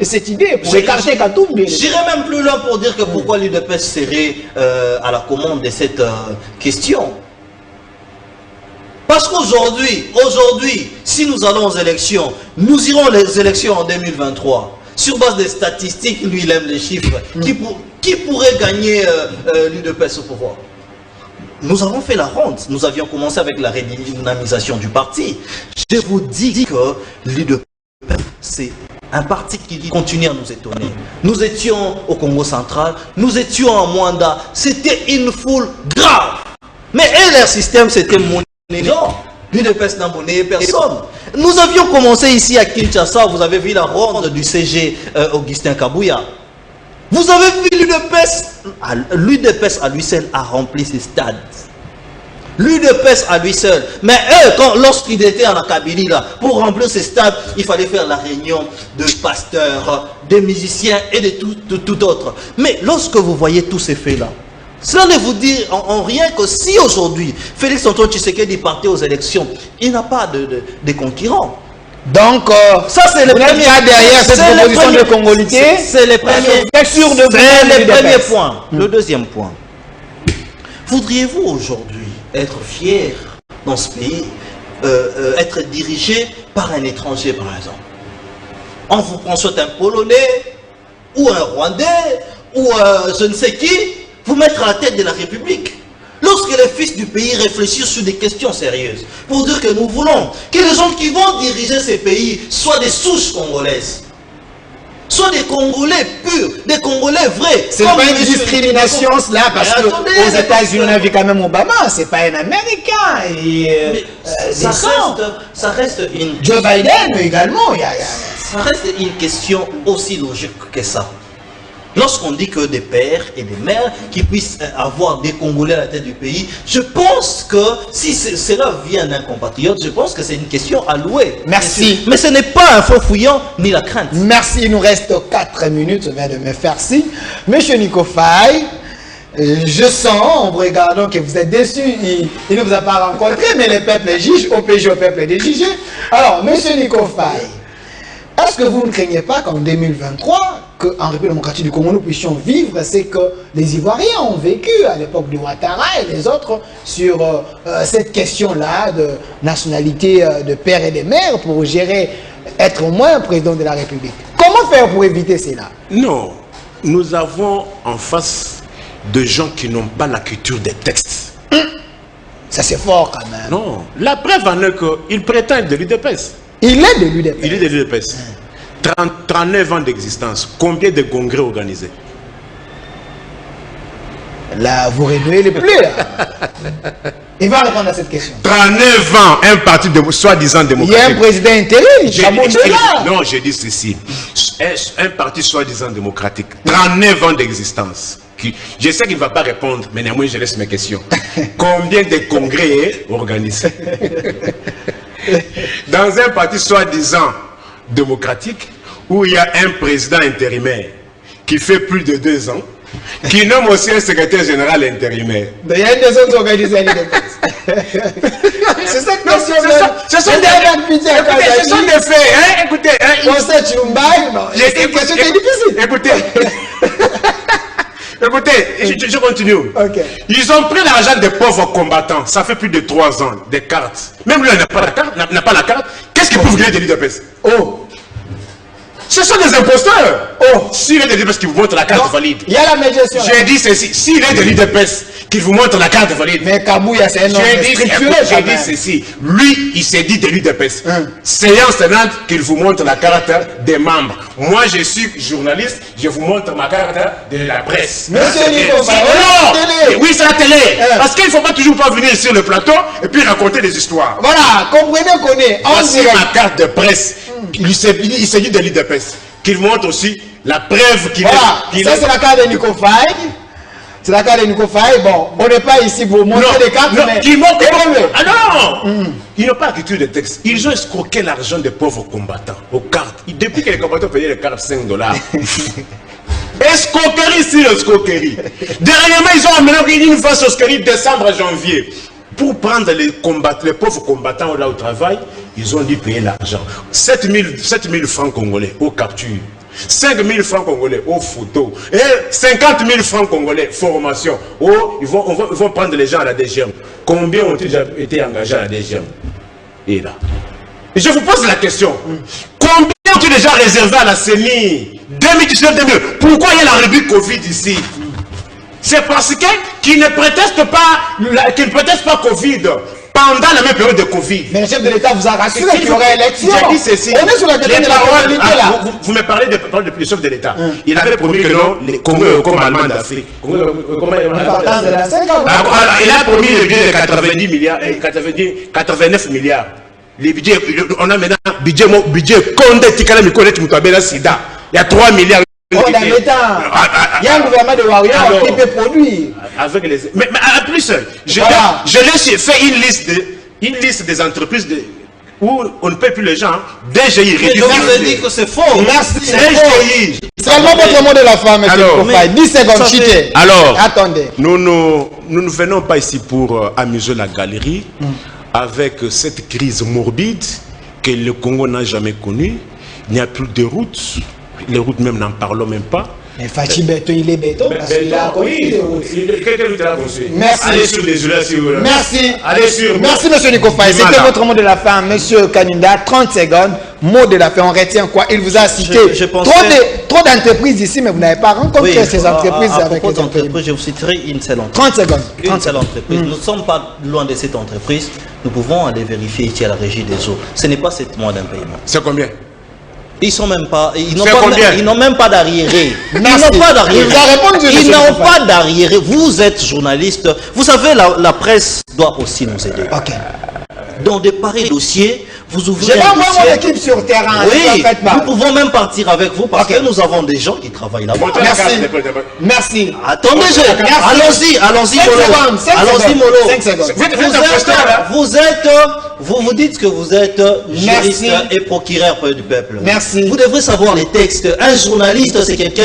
cette idée pour écarter Katoumbe. J'irais même plus loin pour dire que pourquoi l'UDPS serait à la commande de cette question. Parce qu'aujourd'hui, si nous allons aux élections, nous irons aux élections en 2023. Sur base des statistiques, lui, il aime les chiffres. Qui pourrait gagner l'UDPS au pouvoir? Nous avons fait la ronde. Nous avions commencé avec la redynamisation du parti. Je vous dis que l'UDPS, c'est un parti qui continue à nous étonner. Nous étions au Congo central, nous étions en Mwanda. C'était une foule grave. Mais leur système, c'était mon... Non, l'UDPS n'a monnaie personne. Nous avions commencé ici à Kinshasa, vous avez vu la ronde du CG Augustin Kabouya. Vous avez vu l'UDPS à lui seul a rempli ses stades. L'UDPS à lui seul. Mais eux, lorsqu'ils étaient en Kabylie, là, pour remplir ces stades, il fallait faire la réunion de pasteurs, de musiciens et de tout autre. Mais lorsque vous voyez tous ces faits-là, cela ne vous dit en rien que si aujourd'hui Félix Antoine Tshisekedi partait aux élections, il n'a pas de concurrent. Donc, ça c'est le premier derrière cette proposition de congolité. C'est le premier point. Le deuxième point. Voudriez-vous aujourd'hui être fier dans ce pays, être dirigé par un étranger par exemple? On vous prend soit un Polonais, ou un Rwandais, ou je ne sais qui, vous mettre à la tête de la République. Lorsque les fils du pays réfléchissent sur des questions sérieuses, pour dire que nous voulons que les gens qui vont diriger ces pays soient des souches congolaises, soient des Congolais purs, des Congolais vrais. C'est pas une discrimination cela, parce que aux États-Unis on a vu quand même Obama, c'est pas un Américain. Et, ça reste une... Joe Biden également. Ça reste une question aussi logique que ça. Lorsqu'on dit que des pères et des mères qui puissent avoir des Congolais à la tête du pays, je pense que si cela vient d'un compatriote, je pense que c'est une question à louer. Merci. Mais ce n'est pas un faux fouillant ni la crainte. Merci, il nous reste 4 minutes, je viens de me faire signe. Monsieur Nico Faye, je sens, en vous regardant, que vous êtes déçu. Il ne vous a pas rencontré, mais le peuple juge, OPJ au peuple des juges. Alors, monsieur Nico Faye, est-ce que vous ne craignez pas qu'en 2023, qu'en République démocratique du Congo, nous puissions vivre ce que les Ivoiriens ont vécu à l'époque du Ouattara et les autres sur cette question-là de nationalité de père et de mère pour gérer, être au moins président de la République? Comment faire pour éviter cela? Non, nous avons en face de gens qui n'ont pas la culture des textes. Ça c'est fort quand même. Non, la preuve en est qu'il prétend être de l'UDPS. Il est de l'UDPS. Il est de l'UDPS. 39 ans d'existence. Combien de congrès organisés? Là, vous renouez les plus. Il va répondre à cette question. 39 ans, un parti soi-disant démocratique. Il y a un président intérim. Non, je dis ceci. Un parti soi-disant démocratique. 39 ans d'existence. Je sais qu'il ne va pas répondre, mais néanmoins, je laisse mes questions. Combien de congrès organisés? Dans un parti soi-disant démocratique, où il y a un président intérimaire qui fait plus de 2 ans, qui nomme aussi un secrétaire général intérimaire. Il y a des autres organisés à l'UDPS. C'est cette question. Ce sont des faits. Hein? Écoutez. C'est une question qui est difficile. Écoutez, je continue. Okay. Ils ont pris l'argent des pauvres combattants. Ça fait plus de 3 ans. Des cartes. Même lui, il n'a pas la carte. Qu'est-ce qu'ils peuvent gagner de l'UDPS? Oh. Ce sont des imposteurs. Oh. S'il est de l'UDPS qui vous montre la carte valide. Il y a la médiation. J'ai dit ceci. S'il est de l'UDPS qui vous montre la carte valide. Mais Kabouya, c'est un homme structuré. J'ai dit ceci. Lui, il s'est dit de l'UDPS. Séance tenante qu'il vous montre la carte des membres. Moi, je suis journaliste. Je vous montre ma carte de la presse. Monsieur Nico, oui, c'est la télé. Parce qu'il ne faut pas toujours pas venir sur le plateau et puis raconter des histoires. Voilà, comprenez qu'on est en voici ma carte de presse. Il s'est dit de l'UDPS. Qu'il montre aussi la preuve qu'il voilà, ça c'est la carte de Nico Faye. C'est la carte de Nico Faye. Bon, on n'est pas ici pour montrer des cartes, non, mais... Ah non Ils n'ont pas écrit de texte. Ils ont escroqué l'argent des pauvres combattants aux cartes. Depuis que les combattants payaient les cartes $5. Escroquerie sur escroquerie. Dernièrement, ils ont amené une phase escroquerie décembre à janvier. Pour prendre les pauvres combattants là au travail, ils ont dû payer l'argent. 7 000 francs congolais aux captures. 5 000 francs congolais aux photos. Et 50 000 francs congolais formation. Ils vont prendre les gens à la DGM. Combien ont déjà été engagés à la DGM? Et là. Et je vous pose la question. Combien ont-ils déjà réservé à la CENI 2019-2020? Pourquoi il y a la rubrique Covid ici? C'est parce qu'ils ne protestent pas Covid pendant la même période de Covid. Mais le chef de l'État vous a rassuré qu'il y aurait élection. J'ai dit ceci. On est sur la question de la stabilité là. Vous me parlez du chef de l'État. Il avait promis que non, les Congo comme Allemagne d'Afrique. Il a promis le budget de 90 milliards, 89 milliards. Les budgets, on a maintenant budget Condé Tikala Mikole Tumutabela Sida. Il y a 3 milliards. Il y a un gouvernement de Warrior qui peut produire. Avec les... mais en plus, je l'ai fait une liste des entreprises où on ne paie plus les gens. DGI. Je vous ai dit que c'est faux. Merci. DGI. Seulement votre mot de la femme, monsieur. 10 secondes, chité. Alors, attendez. Nous ne venons pas ici pour amuser la galerie avec cette crise morbide que le Congo n'a jamais connue. Il n'y a plus de routes. Les routes même, n'en parlons même pas. Mais Fachi Beto, il est béton parce qu'il a construit. Quelle route il a construit? Merci. Allez sur les là si vous voulez. Merci. Allez sur. Merci, monsieur Nico Faye. C'était votre mot de la fin, monsieur Kaninda. 30 secondes. Mot de la fin. On retient quoi? Il vous a cité trop d'entreprises ici, mais vous n'avez pas rencontré ces entreprises avec les entreprises. Je vous citerai une seule entreprise. 30 secondes. Une seule entreprise. Nous ne sommes pas loin de cette entreprise. Nous pouvons aller vérifier ici à la régie des eaux. Ce n'est pas 7 mois d'un paiement. C'est combien? Ils sont même pas, ils n'ont même pas d'arriéré. Ils Merci. n'ont pas d'arriéré. Ils n'ont pas d'arriéré. Vous êtes journaliste. Vous savez, la presse doit aussi nous aider. Ok. Dans de pareils dossiers, vous ouvrez J'ai pas un vraiment dossier. l'équipe sur terrain. Oui, nous pouvons même partir avec vous parce que nous avons des gens qui travaillent là-bas. Merci. Merci. Attendez, allons-y, Molo. Allons-y, Molo. Vous dites que vous êtes juriste et procureur du peuple. Merci. Vous devrez savoir les textes. Un journaliste, c'est quelqu'un